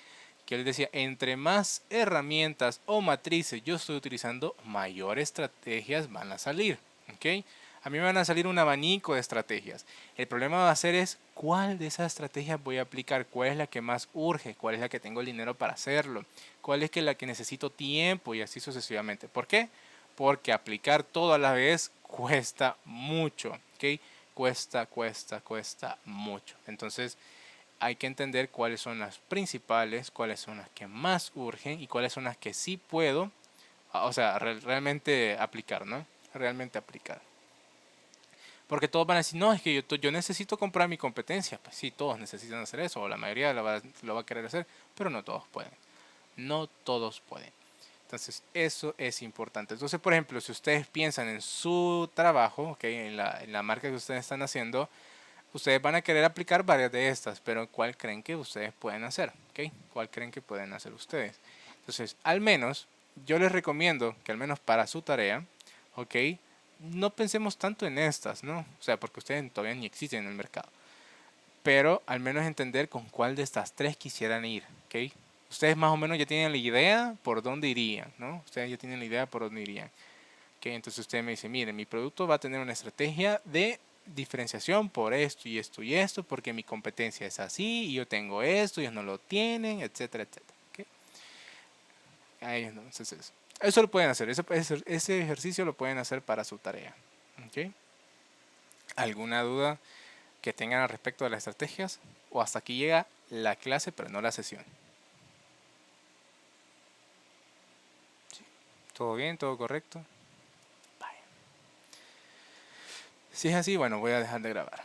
Que él decía, entre más herramientas o matrices yo estoy utilizando, mayor estrategias van a salir. ¿Okay? A mí me van a salir un abanico de estrategias. El problema va a ser es cuál de esas estrategias voy a aplicar, cuál es la que más urge, cuál es la que tengo el dinero para hacerlo, cuál es la que necesito tiempo y así sucesivamente. ¿Por qué? Porque aplicar todo a la vez cuesta mucho. ¿Okay? Cuesta mucho. Entonces, hay que entender cuáles son las principales, cuáles son las que más urgen y cuáles son las que sí puedo, o sea, realmente aplicar, ¿no? Realmente aplicar. Porque todos van a decir, no, es que yo necesito comprar mi competencia. Pues sí, todos necesitan hacer eso, o la mayoría lo va a querer hacer, pero no todos pueden. No todos pueden. Entonces, eso es importante. Entonces, por ejemplo, si ustedes piensan en su trabajo, ¿okay? en la marca que ustedes están haciendo, ustedes van a querer aplicar varias de estas, pero ¿cuál creen que ustedes pueden hacer? ¿Okay? ¿Cuál creen que pueden hacer ustedes? Entonces, al menos, yo les recomiendo que al menos para su tarea, ¿ok? no pensemos tanto en estas, ¿no? O sea, porque ustedes todavía ni existen en el mercado. Pero al menos entender con cuál de estas tres quisieran ir, ¿ok? Ustedes más o menos ya tienen la idea por dónde irían, ¿no? Ustedes ya tienen la idea por dónde irían. ¿Ok? Entonces usted me dice, mire, mi producto va a tener una estrategia de diferenciación por esto y esto y esto, porque mi competencia es así, y yo tengo esto, ellos no lo tienen, etcétera, etcétera. ¿Ok? Ahí, entonces, eso lo pueden hacer, ese ejercicio lo pueden hacer para su tarea. ¿Ok? ¿Alguna duda que tengan al respecto de las estrategias? O hasta aquí llega la clase, pero no la sesión. ¿Sí? ¿Todo bien? ¿Todo correcto? Vaya. Si es así, bueno, voy a dejar de grabar.